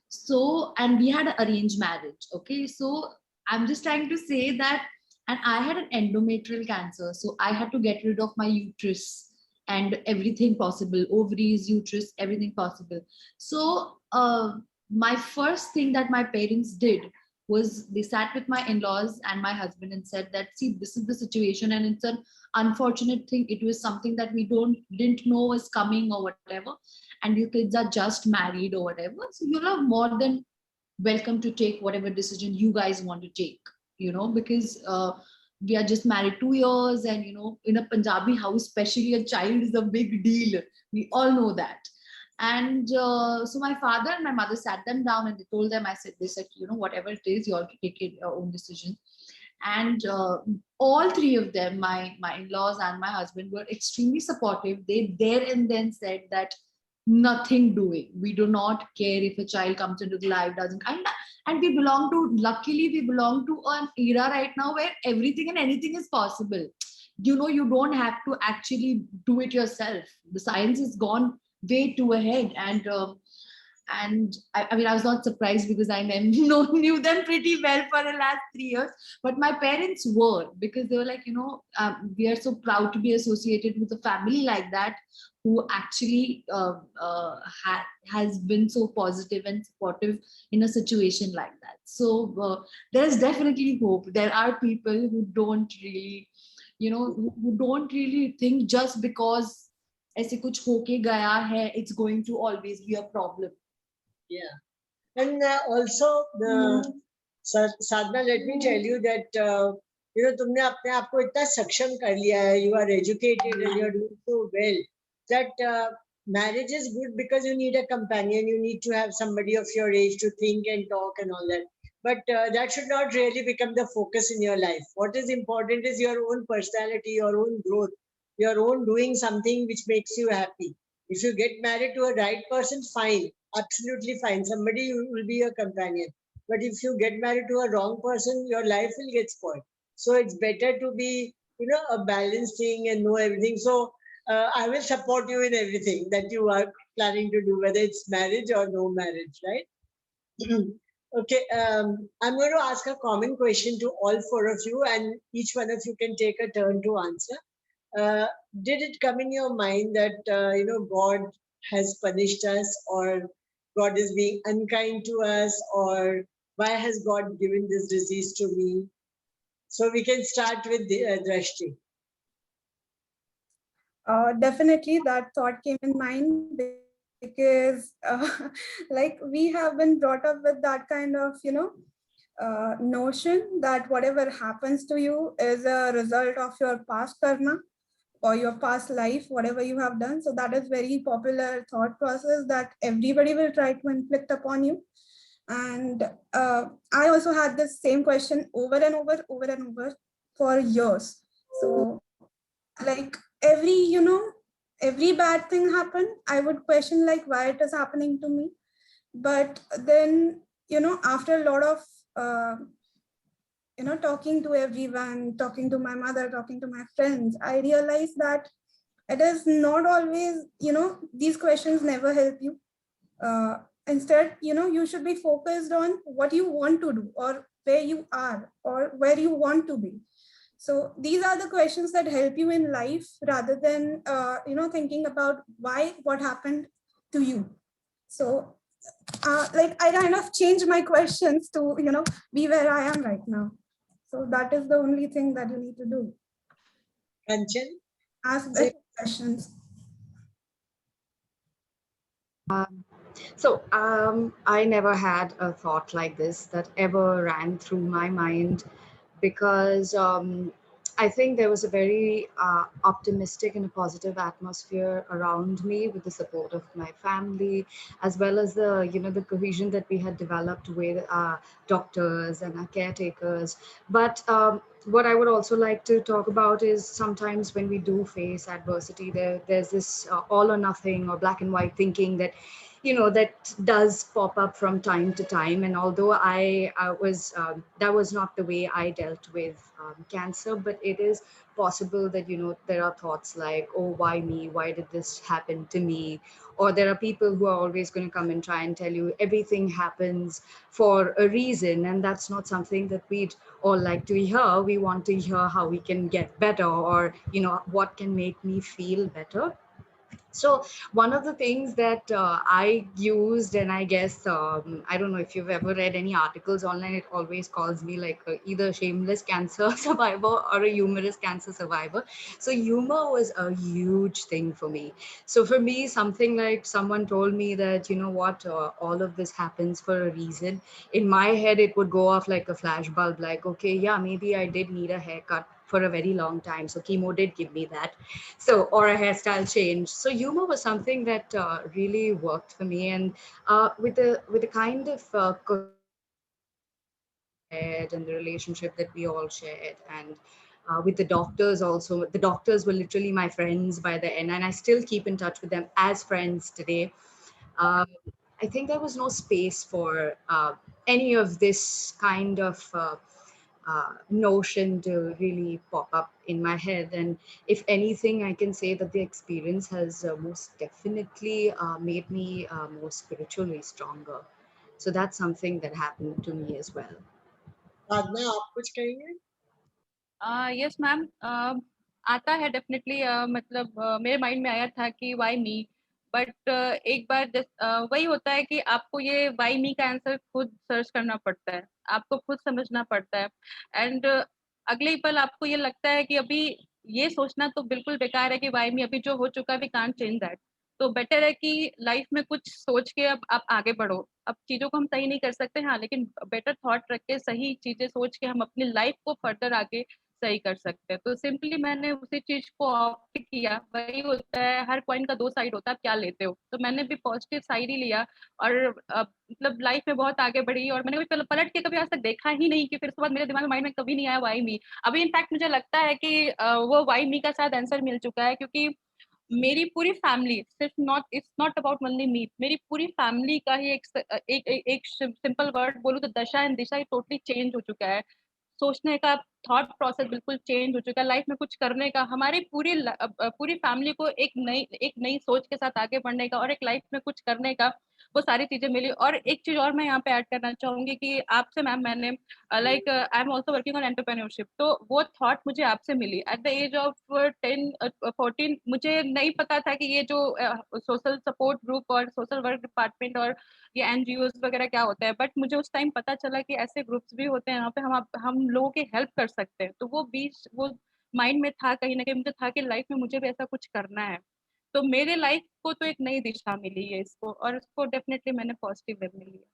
So, and we had an arranged marriage. Okay, so I'm just trying to say that. And I had an endometrial cancer, so I had to get rid of my uterus and everything possible, ovaries, uterus, everything possible. So my first thing that my parents did was they sat with my in-laws and my husband and said that, see, this is the situation and it's an unfortunate thing. It was something that we didn't know was coming or whatever, and your kids are just married or whatever, so you're more than welcome to take whatever decision you guys want to take, because we are just married 2 years, and in a Punjabi house especially, a child is a big deal. We all know that. And so my father and my mother sat them down and they told them, they said, whatever it is, you all take your own decision. And all three of them, my in-laws and my husband, were extremely supportive. They there and then said that nothing doing. We do not care if a child comes into the life, doesn't. And luckily we belong to an era right now where everything and anything is possible. You don't have to actually do it yourself. The science has gone way too ahead. And I mean, I was not surprised because I knew them pretty well for the last 3 years. But my parents were, because they were like, we are so proud to be associated with a family like that, who actually has been so positive and supportive in a situation like that. So there's definitely hope. There are people who don't really, who don't really think just because ऐसे कुछ होके गया है, it's going to always be a problem. Yeah. And also, Sadhna, let me tell you that, तुमने अपने आप को इतना सक्षम कर लिया है, you are educated and you are doing so well, that marriage is good because you need a companion, you need to have somebody of your age to think and talk and all that. But that should not really become the focus in your life. What is important is your own personality, your own growth, your own doing something which makes you happy. If you get married to a right person, fine, absolutely fine. Somebody will be your companion. But if you get married to a wrong person, your life will get spoiled. So it's better to be, a balanced thing and know everything. So I will support you in everything that you are planning to do, whether it's marriage or no marriage, right? Okay, I'm going to ask a common question to all four of you, and each one of you can take a turn to answer. Did it come in your mind that, God has punished us, or God is being unkind to us, or why has God given this disease to me? So we can start with Drashti. Definitely that thought came in mind because like we have been brought up with that kind of, notion that whatever happens to you is a result of your past karma or your past life, whatever you have done. So that is very popular thought process that everybody will try to inflict upon you. And I also had this same question over and over for years. So like every bad thing happened, I would question like why it is happening to me. But then, after a lot of, talking to everyone, talking to my mother, talking to my friends, I realized that it is not always, these questions never help you. Instead, you should be focused on what you want to do or where you are or where you want to be. So these are the questions that help you in life rather than, thinking about what happened to you. So like I kind of changed my questions to, be where I am right now. So that is the only thing that you need to do. Kanchan? Ask better questions. So I never had a thought like this that ever ran through my mind, because I think there was a very optimistic and a positive atmosphere around me, with the support of my family, as well as the cohesion that we had developed with our doctors and our caretakers. But what I would also like to talk about is sometimes when we do face adversity, there's this all or nothing or black and white thinking that that does pop up from time to time. And although I was that was not the way I dealt with cancer, but it is possible that there are thoughts like, oh, why me, why did this happen to me? Or there are people who are always going to come and try and tell you everything happens for a reason, and that's not something that we'd all like to hear. We want to hear how we can get better, or what can make me feel better. So one of the things that I used, and I guess I don't know if you've ever read any articles online, it always calls me like either a shameless cancer survivor or a humorous cancer survivor. So humor was a huge thing for me. So for me, something like someone told me that, you know what, all of this happens for a reason. In my head, it would go off like a flash bulb, like, okay, yeah, maybe I did need a haircut for a very long time. So chemo did give me that. So, or a hairstyle change. So humor was something that really worked for me. And with the kind of shared and the relationship that we all shared, and with the doctors also, the doctors were literally my friends by the end, and I still keep in touch with them as friends today. um, I think there was no space for any of this kind of notion to really pop up in my head. And if anything, I can say that the experience has most definitely made me more spiritually stronger. So that's something that happened to me as well. साधना, आप कुछ कहेंगे? Yes ma'am, आता है definitely, मतलब मेरे mind में आया था कि व्हाई मी, बट एक बार वही होता है कि आपको ये व्हाई मी का आंसर खुद सर्च करना पड़ता है, आपको खुद समझना पड़ता है। एंड अगले ही पल आपको ये लगता है कि अभी ये सोचना तो बिल्कुल बेकार है कि व्हाई मी, अभी जो हो चुका है वी कांट चेंज दैट। तो बेटर है कि लाइफ में कुछ सोच के अब आप आगे बढ़ो। अब चीजों को हम सही नहीं कर सकते, हाँ, लेकिन बेटर थॉट रख के सही चीजें सोच के हम अपनी लाइफ को फर्दर आगे सही कर सकते हैं। तो सिंपली मैंने उसी चीज को ऑप्ट किया। वही होता है, हर कॉइन का दो साइड होता है, आप क्या लेते हो। तो मैंने भी पॉजिटिव साइड ही लिया और मतलब लाइफ में बहुत आगे बढ़ी। और मैंने कभी पलट के कभी आज तक देखा ही नहीं कि फिर उसके बाद मेरे दिमाग माइंड में कभी नहीं आया वाई मी। अभी इनफैक्ट मुझे लगता है कि वो वाई मी का शायद आंसर मिल चुका है, क्योंकि मेरी पूरी फैमिली, सिर्फ not, it's not about only me, मेरी पूरी फैमिली का ही एक सिंपल वर्ड बोलूं तो दशा एंड दिशा टोटली चेंज हो चुका है। सोचने का थॉट प्रोसेस बिल्कुल चेंज हो चुका है, लाइफ में कुछ करने का, हमारी पूरी फैमिली को एक नई सोच के साथ आगे बढ़ने का और एक लाइफ में कुछ करने का वो सारी चीजें मिली। और एक चीज और मैं यहाँ पे ऐड करना चाहूंगी कि आपसे मैम मैंने like I am also working on entrepreneurship, तो वो थॉट मुझे आपसे मिली एट द एज ऑफ 10-14। मुझे नहीं पता था कि ये जो सोशल सपोर्ट ग्रुप और सोशल वर्क डिपार्टमेंट और ये एनजीओ वगैरह क्या होता है, बट मुझे उस टाइम पता चला कि ऐसे ग्रुप्स भी होते हैं यहाँ पे हम लोगों की हेल्प कर सकते हैं। तो वो बीच वो माइंड में था, कहीं ना कहीं मुझे था कि लाइफ में मुझे भी ऐसा कुछ करना है। तो मेरे लाइफ को तो एक नई दिशा मिली है इसको, और इसको डेफिनेटली मैंने पॉजिटिव वे में लिया।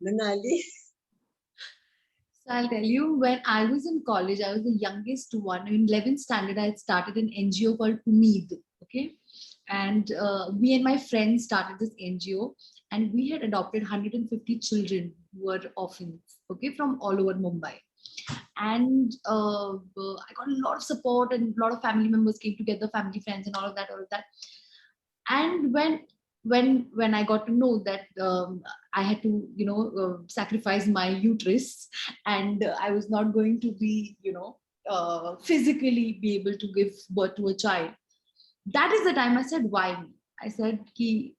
Manali? So I'll tell you, when I was in college, I was the youngest one. In 11th standard, I had started an NGO called Umeed. Okay. And me and my friends started this NGO, and we had adopted 150 children who were orphans, okay, from all over Mumbai. And I got a lot of support, and a lot of family members came together, family friends, and all of that. And when I got to know that I had to, sacrifice my uterus, and I was not going to be, physically be able to give birth to a child, that is the time I said, why me? I said,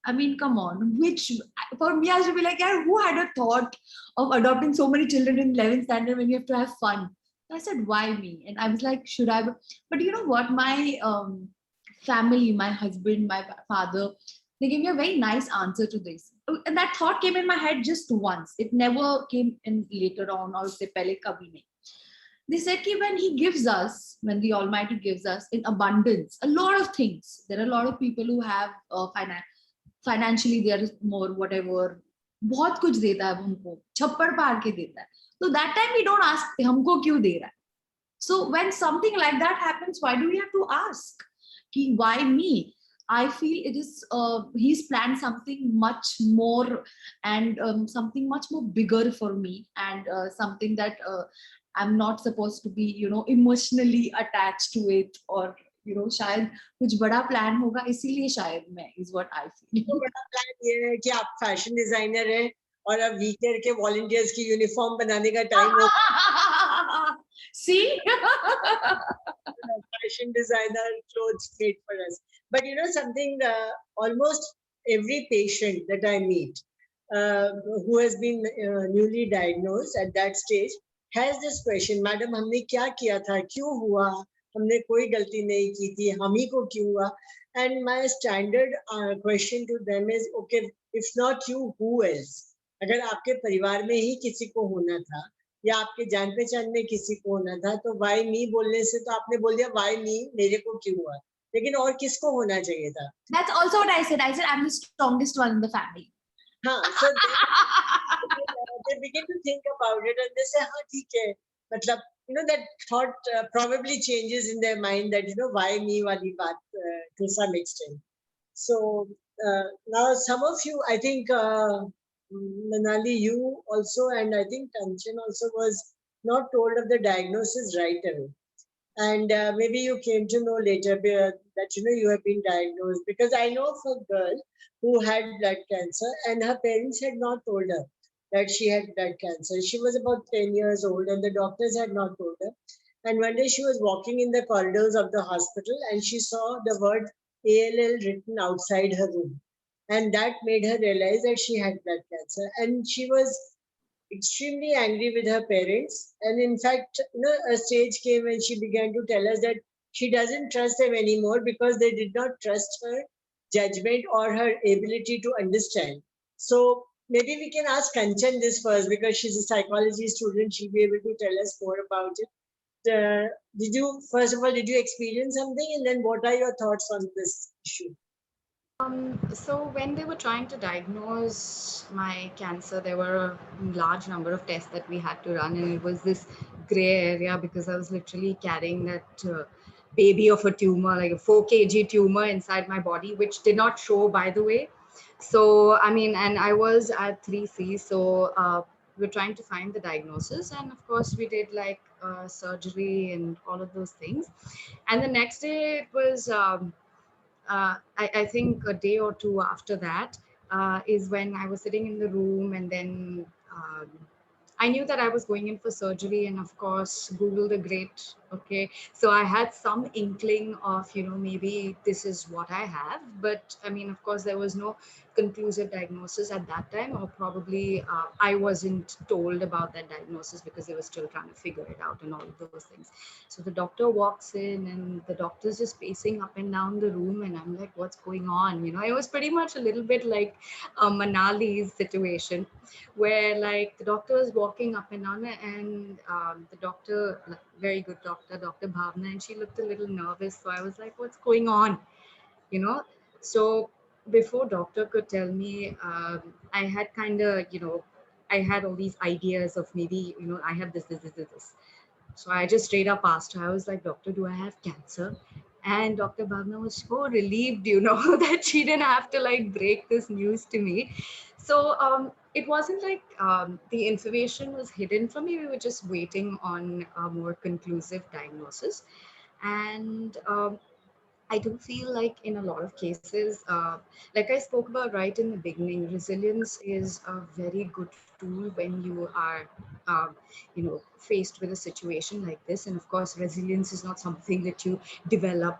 I mean, come on, which for me, I should be like, yeah, who had a thought of adopting so many children in 11th standard when you have to have fun? I said, why me? And I was like, should I? But you know what? My family, my husband, my father, they gave me a very nice answer to this. And that thought came in my head just once. It never came in later on, or se pehle kabhi nahi. They said that when he gives us, when the Almighty gives us in abundance, a lot of things. There are a lot of people who have financially, there is more, whatever. बहुत कुछ देता है हमको, छप्पड़ पार के देता है. So that time we don't ask हमको क्यों दे रहा है. So when something like that happens, why do we have to ask? Ki, why me? I feel it is he's planned something much more, and something much more bigger for me, and something that I'm not supposed to be, emotionally attached to it, or शायद कुछ बड़ा plan होगा, इसीलिए शायद मैं, is what I feel. तो बड़ा plan ये है कि आप फैशन डिजाइनर हैं और अब वीकेंड के वॉलंटियर्स की यूनिफॉर्म बनाने का टाइम हो. See? Fashion designer, clothes made for us. But you know something, almost every patient that I meet who has been newly diagnosed at that stage has this question, madam, हमने क्या किया था, क्यों हुआ, हमने कोई गलती नहीं की थी, हम ही को क्यों हुआ? And my standard question to them is, okay, if not you, who else? अगर आपके परिवार में ही किसी को होना था या आपके जान पहचान में किसी को होना था, तो why me बोलने से तो आपने बोल दिया why me, मेरे को क्यों हुआ? लेकिन और किसको होना चाहिए था? That's also what I said. I said I'm the strongest one in the family. हाँ, so they begin to think about it and they say, हाँ ठीक है, मतलब that thought probably changes in their mind that why me वाली बात to some extent. So now some of you, I think Manali, you also, and I think Kanchan also was not told of the diagnosis right away. And maybe you came to know later that you have been diagnosed, because I know of a girl who had blood cancer and her parents had not told her that she had blood cancer. She was about 10 years old and the doctors had not told her. And one day she was walking in the corridors of the hospital and she saw the word ALL written outside her room. And that made her realize that she had blood cancer. And she was extremely angry with her parents. And in fact, a stage came when she began to tell us that she doesn't trust them anymore because they did not trust her judgment or her ability to understand. So maybe we can ask Kanchan this first, because she's a psychology student. She'll be able to tell us more about it. First of all, did you experience something? And then what are your thoughts on this issue? So when they were trying to diagnose my cancer, there were a large number of tests that we had to run, and it was this gray area because I was literally carrying that baby of a tumor, like a 4 kg tumor inside my body, which did not show, by the way. So, I mean, and I was at 3C, so we were trying to find the diagnosis, and of course we did like surgery and all of those things. And the next day it was I think a day or two after that is when I was sitting in the room, and then I knew that I was going in for surgery, and of course, Googled a great. Okay, so I had some inkling of, maybe this is what I have, but I mean, of course, there was no conclusive diagnosis at that time, or probably I wasn't told about that diagnosis because they were still trying to figure it out and all of those things. So the doctor walks in, and the doctor's just pacing up and down the room, and I'm like, what's going on? It was pretty much a little bit like Manali's situation, where like the doctor is walking up and down, and the doctor, very good doctor, Dr. Bhavna, and she looked a little nervous. So I was like, what's going on? So before doctor could tell me, I had kind of, I had all these ideas of maybe, I have this. So I just straight up asked her, I was like, doctor, do I have cancer? And Dr. Bhavna was so relieved, that she didn't have to like break this news to me. So it wasn't like the information was hidden from me. We were just waiting on a more conclusive diagnosis. And I do feel like in a lot of cases, like I spoke about right in the beginning, resilience is a very good tool when you are, faced with a situation like this. And of course, resilience is not something that you develop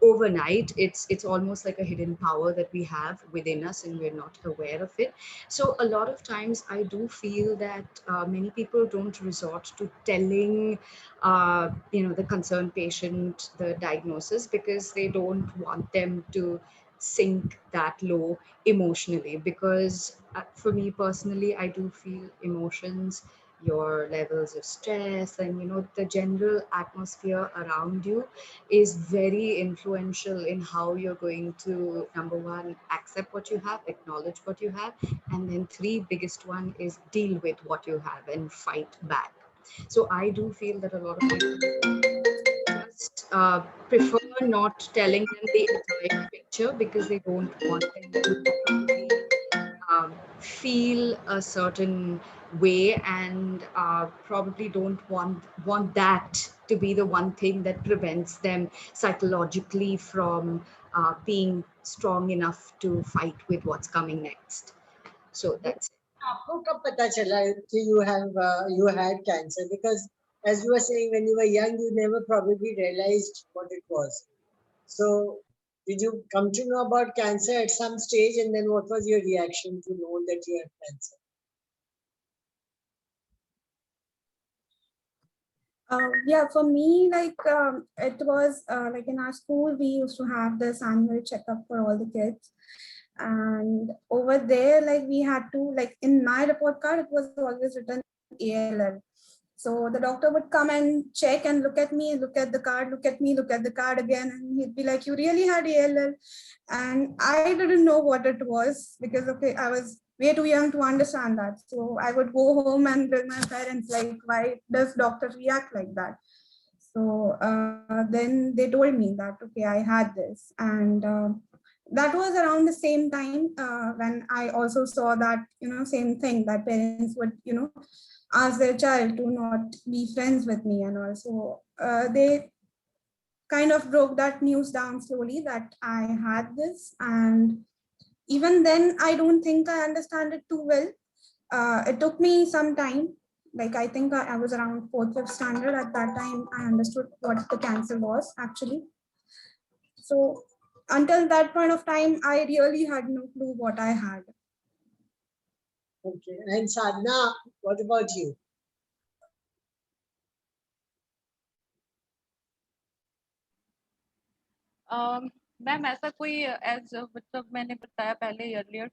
overnight. It's almost like a hidden power that we have within us, and we're not aware of it. So a lot of times, I do feel that many people don't resort to telling the concerned patient the diagnosis because they don't want them to sink that low emotionally. Because for me personally, I do feel emotions, your levels of stress, and the general atmosphere around you is very influential in how you're going to, number one, accept what you have, acknowledge what you have, and then three, biggest one is deal with what you have and fight back. So I do feel that a lot of people just prefer not telling them the entire picture because they don't want them to probably feel a certain way, and probably don't want that to be the one thing that prevents them psychologically from being strong enough to fight with what's coming next. So that's it. आपको कब पता चला कि you had cancer? Because as you were saying, when you were young, you never probably realized what it was. So did you come to know about cancer at some stage, and then what was your reaction to know that you had cancer? Yeah, for me, it was like in our school, we used to have this annual checkup for all the kids. And over there, like we had to, like in my report card, it was always written ALL. So the doctor would come and check and look at me, look at the card, look at me, look at the card again. And he'd be like, you really had ALL? And I didn't know what it was because, okay, I was way too young to understand that. So I would go home and tell my parents, like, why does doctor react like that? So then they told me that, okay, I had this. And that was around the same time when I also saw that, same thing, that parents would, ask their child to not be friends with me. And also they kind of broke that news down slowly that I had this. And even then, I don't think I understand it too well. It took me some time. Like I think I was around fourth, fifth standard at that time. I understood what the cancer was actually. So until that point of time, I really had no clue what I had. Okay. And Sadhna, what about you? Ma'am ऐसा कोई as मतलब मैंने बताया पहले earlier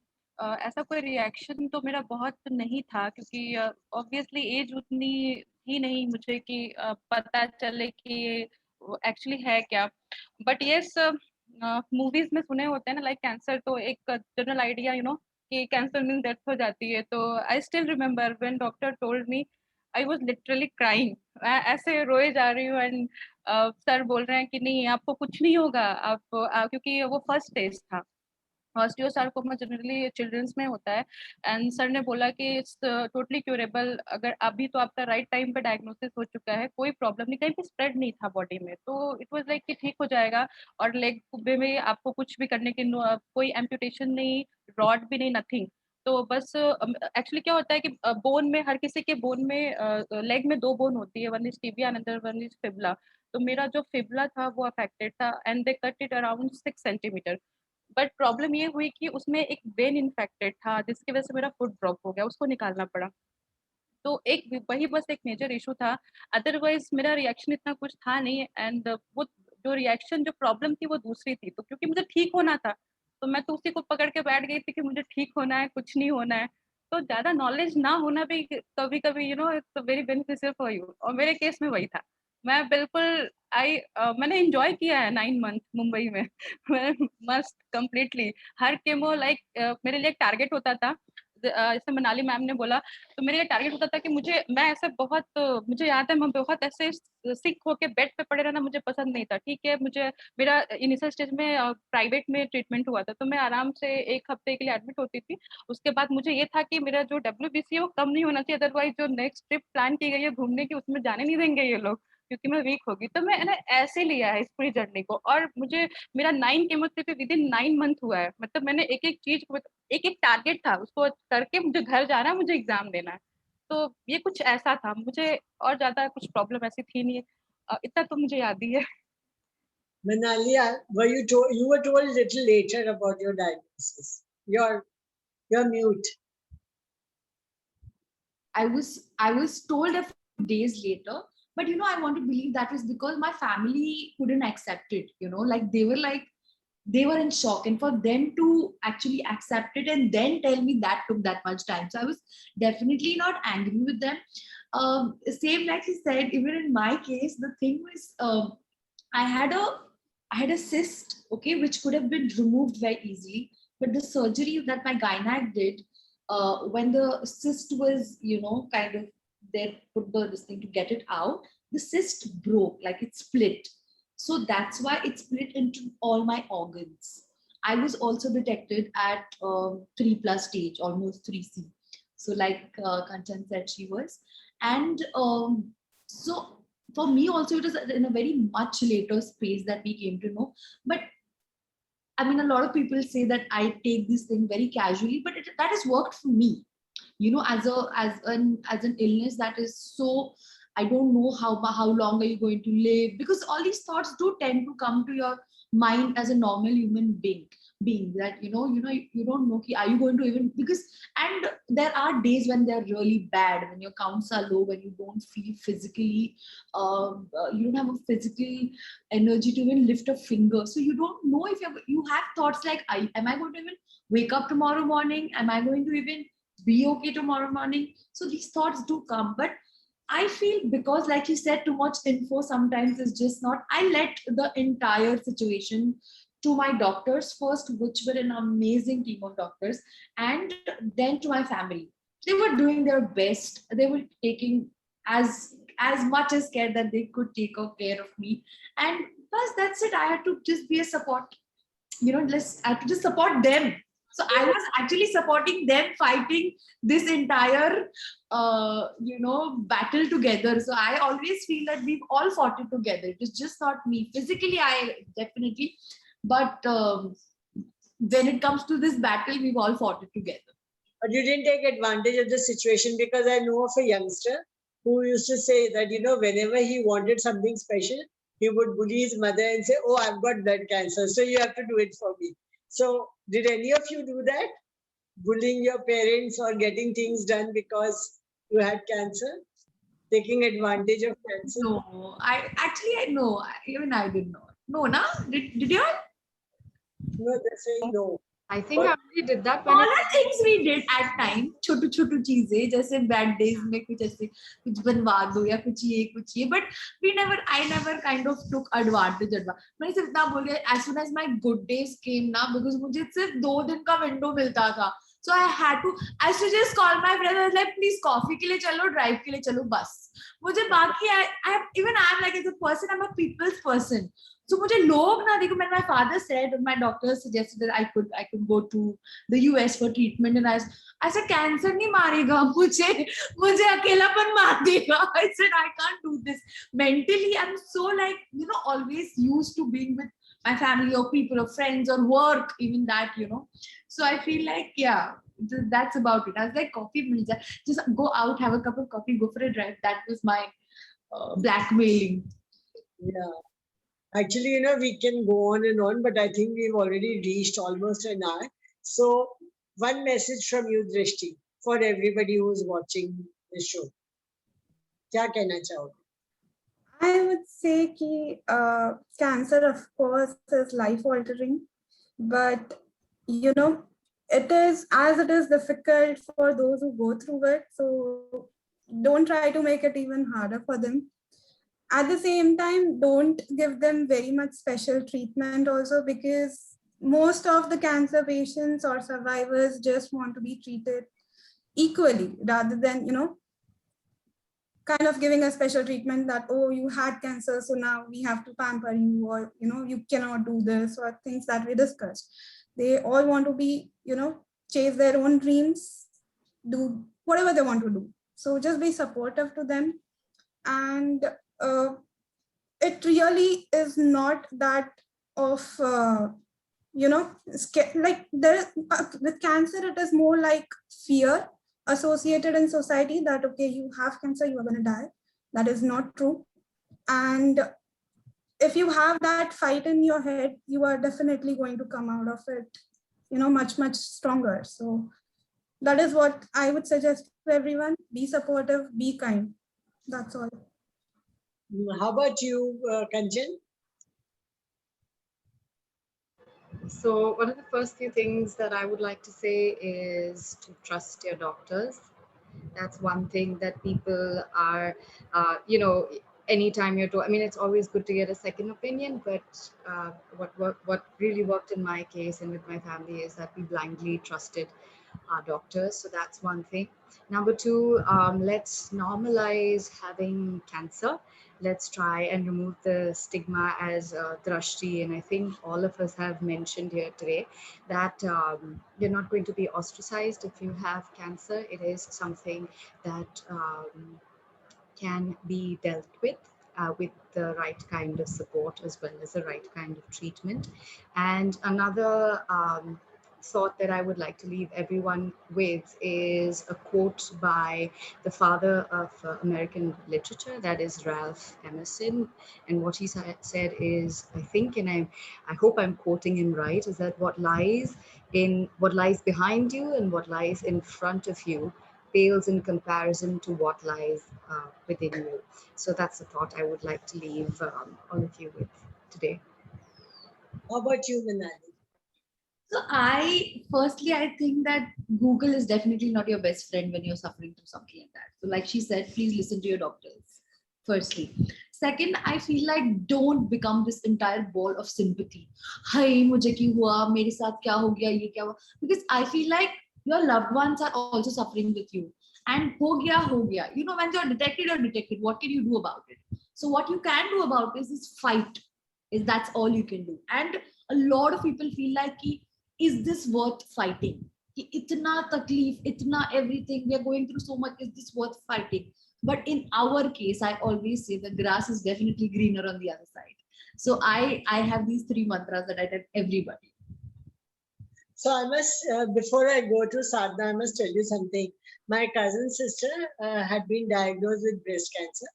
ऐसा कोई reaction तो मेरा बहुत नहीं था क्योंकि ऑब्वियसली एज उतनी ही नहीं मुझे कि पता चले कि ये एक्चुअली है क्या बट यस मूवीज में सुने होते हैं ना लाइक कैंसर तो एक जनरल आइडिया कि कैंसर मीन डेथ हो जाती है तो I still remember when doctor told me I was literally crying मैं ऐसे रोए जा रही हूँ एंड सर बोल रहे हैं कि नहीं आपको कुछ नहीं होगा आप क्योंकि वो फर्स्ट स्टेज था ऑस्टियोसार्कोमा जनरली चिल्ड्रंस में होता है एंड सर ने बोला कि इट्स टोटली क्यूरेबल अगर अभी तो आपका राइट टाइम पे डायग्नोसिस हो चुका है कोई प्रॉब्लम नहीं कहीं पे स्प्रेड नहीं था बॉडी में तो इट वाज लाइक कि ठीक हो जाएगा और लेग में आपको कुछ भी करने की कोई एम्पुटेशन नहीं रॉड भी नहीं नथिंग तो बस एक्चुअली क्या होता है कि बोन में हर किसी के बोन में लेग में दो बोन होती है one is tibia another one is fibula तो मेरा जो फिबुला था वो अफेक्टेड था and they cut it around 6 centimetre but problem ये हुई कि उसमें एक वेन इन्फेक्टेड था जिसकी वजह से मेरा फुट ड्रॉप हो गया उसको निकालना पड़ा तो एक वही बस एक मेजर इशू था अदरवाइज मेरा रिएक्शन इतना कुछ था नहीं एंड वो जो रिएक्शन जो प्रॉब्लम थी वो दूसरी थी तो क्योंकि मुझे ठीक होना था तो मैं तो उसी को पकड़ के बैठ गई थी कि मुझे ठीक होना है कुछ नहीं होना है तो ज्यादा नॉलेज ना होना भी कभी कभी it's very beneficial for you और मेरे केस में वही था मैं बिल्कुल मैंने एंजॉय किया है 9 मंथ मुंबई में मैं मस्त कंप्लीटली हर केमो लाइक मेरे लिए एक टारगेट होता था जैसे मनाली मैम ने बोला तो मेरे लिए टारगेट होता था कि मैं ऐसे बहुत मुझे याद है मैं बहुत ऐसे सिक होके बेड पे पड़े रहना मुझे पसंद नहीं था ठीक है मुझे मेरा इनिशियल स्टेज में प्राइवेट में ट्रीटमेंट हुआ था तो मैं आराम से 1 हफ्ते के लिए एडमिट होती थी उसके बाद मुझे ये था कि मेरा जो WBC है वो कम नहीं होना चाहिए अदरवाइज जो नेक्स्ट ट्रिप प्लान की गई है घूमने की उसमें जाने नहीं देंगे ये लोग क्योंकि मैं वीक होगी तो मैं ऐसे लिया है इस पूरी जर्नी को और मुझे मेरा 9 केमोथेरेपी विद इन 9 मंथ हुआ है मतलब मैंने एक एक चीज एक एक टारगेट था उसको करके मुझे घर जाना है मुझे एग्जाम देना है तो ये कुछ ऐसा था मुझे और ज्यादा कुछ प्रॉब्लम ऐसी थी नहीं इतना तो मुझे याद ही है Manali, you were told a little later about your diagnosis. You're mute. I was told a few days later, but I want to believe that was because my family couldn't accept it. Like they were in shock, and for them to actually accept it and then tell me that took that much time. So I was definitely not angry with them. Same like he said, even in my case, the thing was I had a cyst, okay, which could have been removed very easily, but the surgery that my gynec did when the cyst was, kind of they put this thing to get it out, the cyst broke, like it split. So that's why it split into all my organs. I was also detected at 3+ stage, almost 3C. So like Kanchan said, she was. And so for me also, it was in a very much later space that we came to know. But I mean, a lot of people say that I take this thing very casually, but that has worked for me. As an illness that is so I don't know how long are you going to live, because all these thoughts do tend to come to your mind as a normal human being that you don't know ki, are you going to even, because, and there are days when they're really bad, when your counts are low, when you don't feel physically you don't have a physical energy to even lift a finger, so you don't know if you have thoughts like, am I going to even wake up tomorrow morning, am I going to even be okay tomorrow morning? So these thoughts do come, but I feel, because like you said, too much info sometimes is just not. I let the entire situation to my doctors first, which were an amazing team of doctors, and then to my family. They were doing their best. They were taking as much as care that they could take of care of me. And plus that's it. I had to just be a support, I had to just support them. So I was actually supporting them fighting this entire, battle together. So I always feel that we've all fought it together. It was just not me. Physically, I definitely, but when it comes to this battle, we've all fought it together. But you didn't take advantage of the situation, because I know of a youngster who used to say that, whenever he wanted something special, he would bully his mother and say, oh, I've got blood cancer, so you have to do it for me. So did any of you do that? Bullying your parents or getting things done because you had cancer? Taking advantage of cancer? No, I know. Even I didn't know. No, na? Did you? No, they're saying no. I think I only did that when Smaller things we did at time, छोटू छोटू चीजें, जैसे bad days में कुछ ऐसे कुछ बनवा दो या कुछ ये, but I never kind of took advantage of that. मैं सिर्फ इतना बोल रही, as soon as my good days came ना, because मुझे सिर्फ 2 दिन का window मिलता था, so I used to just call my friend. I was like, please coffee के लिए चलो, drive के लिए चलो, बस. मुझे बाकी I'm like a person, I'm a people's person. So मुझे लोग ना देखो, when my father said, my doctor suggested that I could go to the US for treatment, and I said cancer नहीं मारेगा मुझे अकेलापन मार देगा. I said I can't do this. Mentally I'm so like always used to being with my family or people or friends or work, even that, so I feel like that's about it. I was like, coffee milja, just go out, have a cup of coffee, go for a drive. That was my blackmailing. Yeah. Actually, we can go on and on, but I think we've already reached almost an hour. So one message from you, Drishti, for everybody who's watching this show. क्या कहना चाहोगे? I would say that cancer, of course, is life altering, but it is difficult for those who go through it. So don't try to make it even harder for them. At the same time, don't give them very much special treatment also, because most of the cancer patients or survivors just want to be treated equally rather than, kind of giving a special treatment that, oh, you had cancer, so now we have to pamper you, or, you cannot do this, or things that we discussed. They all want to be, chase their own dreams, do whatever they want to do. So just be supportive to them. And it really is not that of, like with cancer, it is more like fear associated in society that, okay, you have cancer, you are going to die. That is not true. And if you have that fight in your head, you are definitely going to come out of it, much, much stronger. So that is what I would suggest to everyone. Be supportive, be kind. That's all. How about you, Kanchan? So one of the first few things that I would like to say is to trust your doctors. That's one thing that people are, anytime I mean, it's always good to get a second opinion, but what really worked in my case and with my family is that we blindly trusted our doctors. So that's one thing. Number two, let's normalize having cancer. Let's try and remove the stigma as Drashti, and I think all of us have mentioned here today that you're not going to be ostracized if you have cancer. It is something that can be dealt with the right kind of support as well as the right kind of treatment. And another thought that I would like to leave everyone with is a quote by the father of American literature, that is Ralph Emerson. And what he said is, I think, and I hope I'm quoting him right, is that what lies behind you and what lies in front of you pales in comparison to what lies within you. So that's the thought I would like to leave all of you with today. How about you, Manali? So I think that Google is definitely not your best friend when you're suffering through something like that. So like she said, please listen to your doctors, firstly. Second, I feel like don't become this entire ball of sympathy. Hi, mujhe kyun hua? Mere saath kya ho gaya? Ye kya hua? Because I feel like your loved ones are also suffering with you. And ho gaya, ho gaya. You know, when you're detected, what can you do about it? So what you can do about it is fight. That's all you can do. And a lot of people feel like is this worth fighting? Itna taklif, itna everything, we are going through so much, is this worth fighting? But in our case, I always say the grass is definitely greener on the other side. So I have these 3 mantras that I tell everybody. So I must, before I go to Sadhna, I must tell you something. My cousin sister had been diagnosed with breast cancer,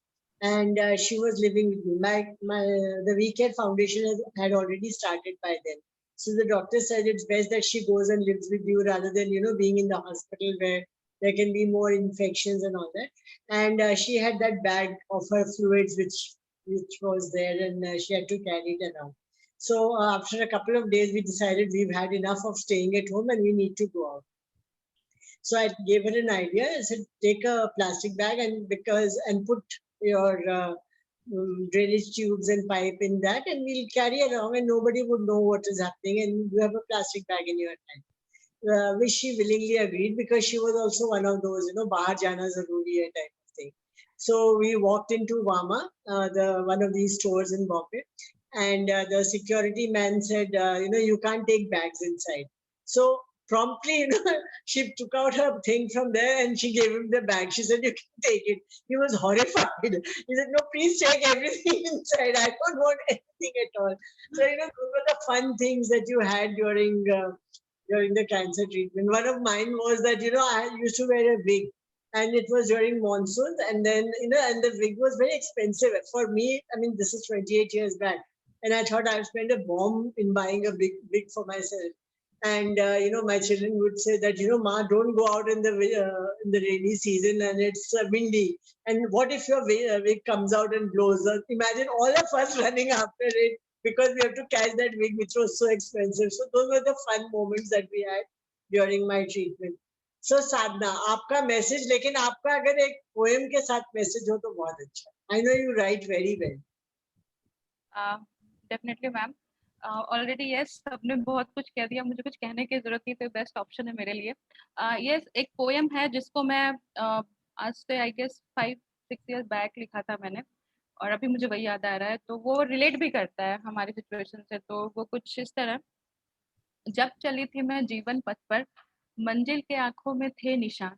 and she was living with me. The We Care Foundation had already started by then. So the doctor said it's best that she goes and lives with you rather than, being in the hospital where there can be more infections and all that. And she had that bag of her fluids which was there, and she had to carry it around. So after a couple of days, we decided we've had enough of staying at home and we need to go out. So I gave her an idea. I said, take a plastic bag and put your drainage tubes and pipe in that, and we'll carry along, and nobody would know what is happening. And you have a plastic bag in your hand. Which she willingly agreed, because she was also one of those, bahar jana zaruri hai type of thing. So we walked into Wama, one of these stores in Bombay, and the security man said, you can't take bags inside. So promptly, she took out her thing from there and she gave him the bag. She said, you can take it. He was horrified. He said, no, please take everything inside. I don't want anything at all. So, those were the fun things that you had during the cancer treatment. One of mine was that, I used to wear a wig, and it was during monsoons, and then, and the wig was very expensive. For me, I mean, this is 28 years back, and I thought I'd spend a bomb in buying a big wig for myself. And, my children would say that, Ma, don't go out in the rainy season and it's windy. And what if your wig comes out and blows? Imagine all of us running after it, because we have to catch that wig, which was so expensive. So those were the fun moments that we had during my treatment. So Sadhna, आपका message, लेकिन आपका अगर एक poem के साथ message हो तो बहुत अच्छा. I know you write very well. Definitely, ma'am. Already yes, सबने बहुत कुछ कह दिया, मुझे कुछ कहने की जरूरत नहीं, तो बेस्ट ऑप्शन है मेरे लिए. Yes, एक पोएम है जिसको मैं आज से आई गेस 5-6 years बैक लिखा था मैंने, और अभी मुझे वही याद आ रहा है, तो वो रिलेट भी करता है हमारी सिचुएशन से. तो वो कुछ इस तरह, जब चली थी मैं जीवन पथ पर, मंजिल के आंखों में थे निशान,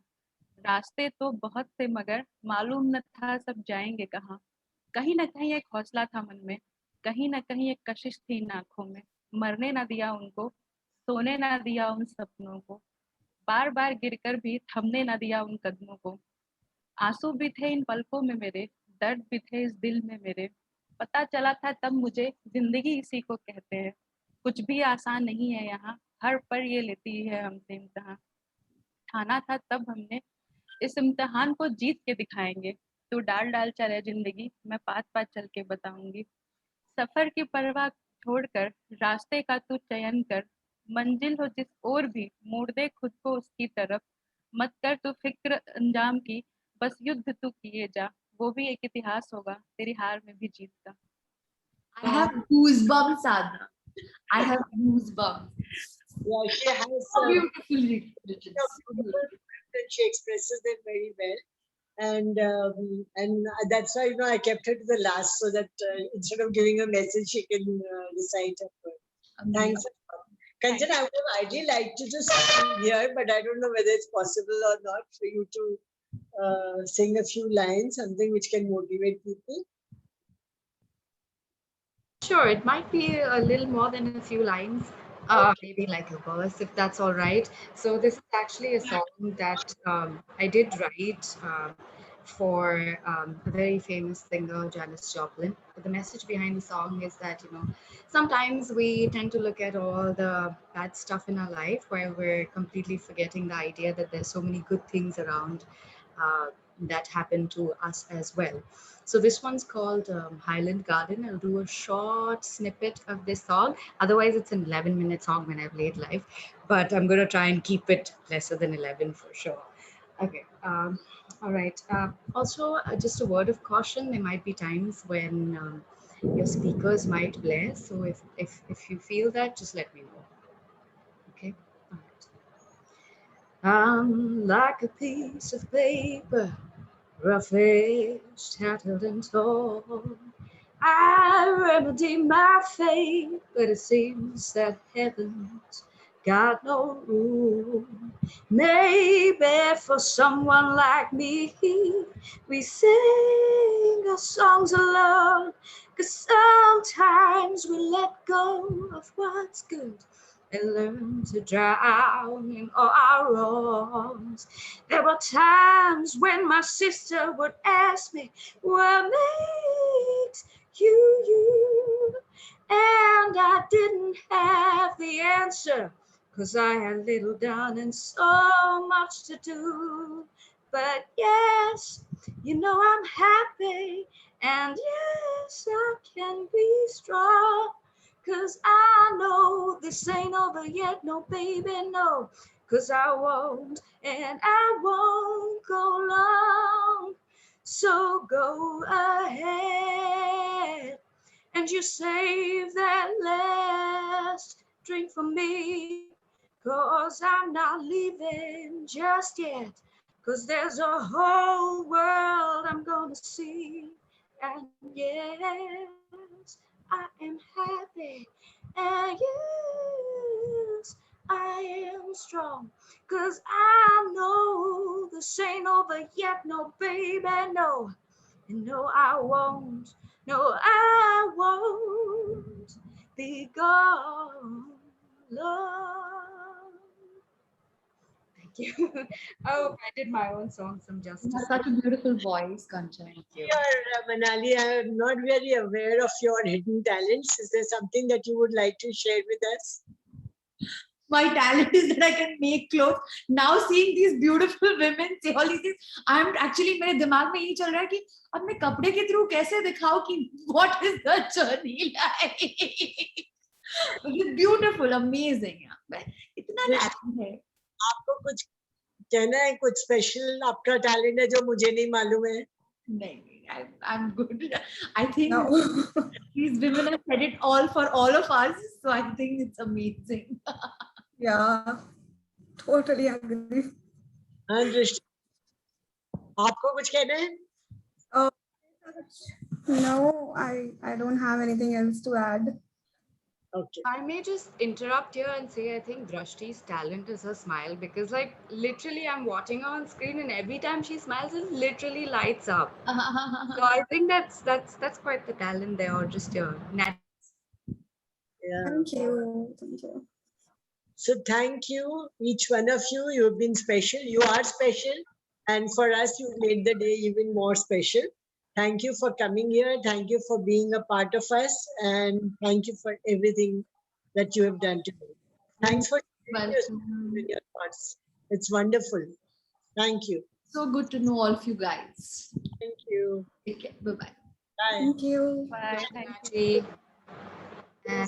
रास्ते तो बहुत से मगर मालूम न था सब जाएंगे कहाँ. कहीं ना कहीं एक हौसला था मन में, कहीं ना कहीं एक कशिश थी इन आंखों में. मरने ना दिया उनको, सोने ना दिया उन सपनों को, बार बार गिरकर भी थमने ना दिया उन कदमों को. आंसू भी थे इन पलकों में मेरे, दर्द भी थे इस दिल में मेरे. पता चला था तब मुझे जिंदगी इसी को कहते हैं. कुछ भी आसान नहीं है यहाँ, हर पल ये लेती है हमसे इम्तिहान. ठाना था तब हमने, इस इम्तिहान को जीत के दिखाएंगे. तू डाल डाल चले जिंदगी, मैं पात पात चल के बताऊंगी. सफर की परवाह छोड़कर रास्ते का तू चयन कर, मंजिल हो जिस ओर भी मोड़ दे खुद को उसकी तरफ. मत कर तू फिक्र अंजाम की, बस युद्ध तू किए जा, वो भी एक इतिहास होगा तेरी हार में भी जीत का. I have goosebumps, Sadhna. I have goosebumps. Yeah, she has So beautiful written. and she expresses them very well. And that's why, I kept her to the last, so that instead of giving a message, she can recite her poem. Thanks. Kanchan, I would have ideally liked to just sing here, but I don't know whether it's possible or not for you to sing a few lines, something which can motivate people. Sure, it might be a little more than a few lines. Maybe like a verse, if that's all right. So this is actually a song that I did write for a very famous singer, Janis Joplin. But the message behind the song is that, sometimes we tend to look at all the bad stuff in our life while we're completely forgetting the idea that there's so many good things around uh, that happen to us as well. So this one's called Highland Garden. I'll do a short snippet of this song. Otherwise, it's an 11-minute song when I play it live, but I'm going to try and keep it lesser than 11 for sure. Okay. All right. Also, just a word of caution. There might be times when your speakers might blare. So if you feel that, just let me know. Okay. All right. I'm like a piece of paper, rough edged, tattered and torn. I remedy my fate, but it seems that heaven's got no room. Maybe for someone like me, we sing our songs alone, 'cause sometimes we let go of what's good and learn to drown in all our wrongs. There were times when my sister would ask me, what makes you? And I didn't have the answer, 'cause I had little done and so much to do. But yes, I'm happy, and yes, I can be strong. 'Cause I know this ain't over yet, no baby, no. 'Cause I won't, and I won't go long. So go ahead, and you save that last drink for me. 'Cause I'm not leaving just yet. 'Cause there's a whole world I'm gonna see. And yes, I am happy, and yes, I am strong. 'Cause I know this ain't over yet, no baby, no. And no, I won't, no, I won't be gone long. Thank you. Oh, I did my own song some You justice. have such a beautiful voice, Kanchan. Thank you. Manali, I am not very aware of your hidden talents. Is there something that you would like to share with us? My talent is that I can make clothes. Now seeing these beautiful women say all these things, I'm actually मेरे दिमाग में यही चल रहा है कि अपने कपड़े के थ्रू कैसे दिखाओ कि what is the journey like. It's beautiful, amazing. इतना Yes. talent है. आपको कुछ कहना है, कुछ स्पेशल आपका टैलेंट है जो मुझे नहीं मालूम है? नहीं, I'm good. I think No. these women have said it all for all of us, so I think it's amazing. Yeah, totally agree. हाँ दृष्टि, आपको कुछ कहना है? No, I don't have anything else to add. Okay. I may just interrupt here and say I think Drashti's talent is her smile, because like literally I'm watching her on screen and every time she smiles it literally lights up. So I think that's quite the talent there, or just your natural. Yeah. Thank you. Thank you. So thank you, each one of you. You've been special. You are special. And for us, you made the day even more special. Thank you for coming here. Thank you for being a part of us. And thank you for everything that you have done today. Thanks for sharing your stories and your thoughts. It's wonderful. Thank you. So good to know all of you guys. Thank you. Take care. Bye-bye. Bye. Thank you. Bye. Thank you. Drashti. And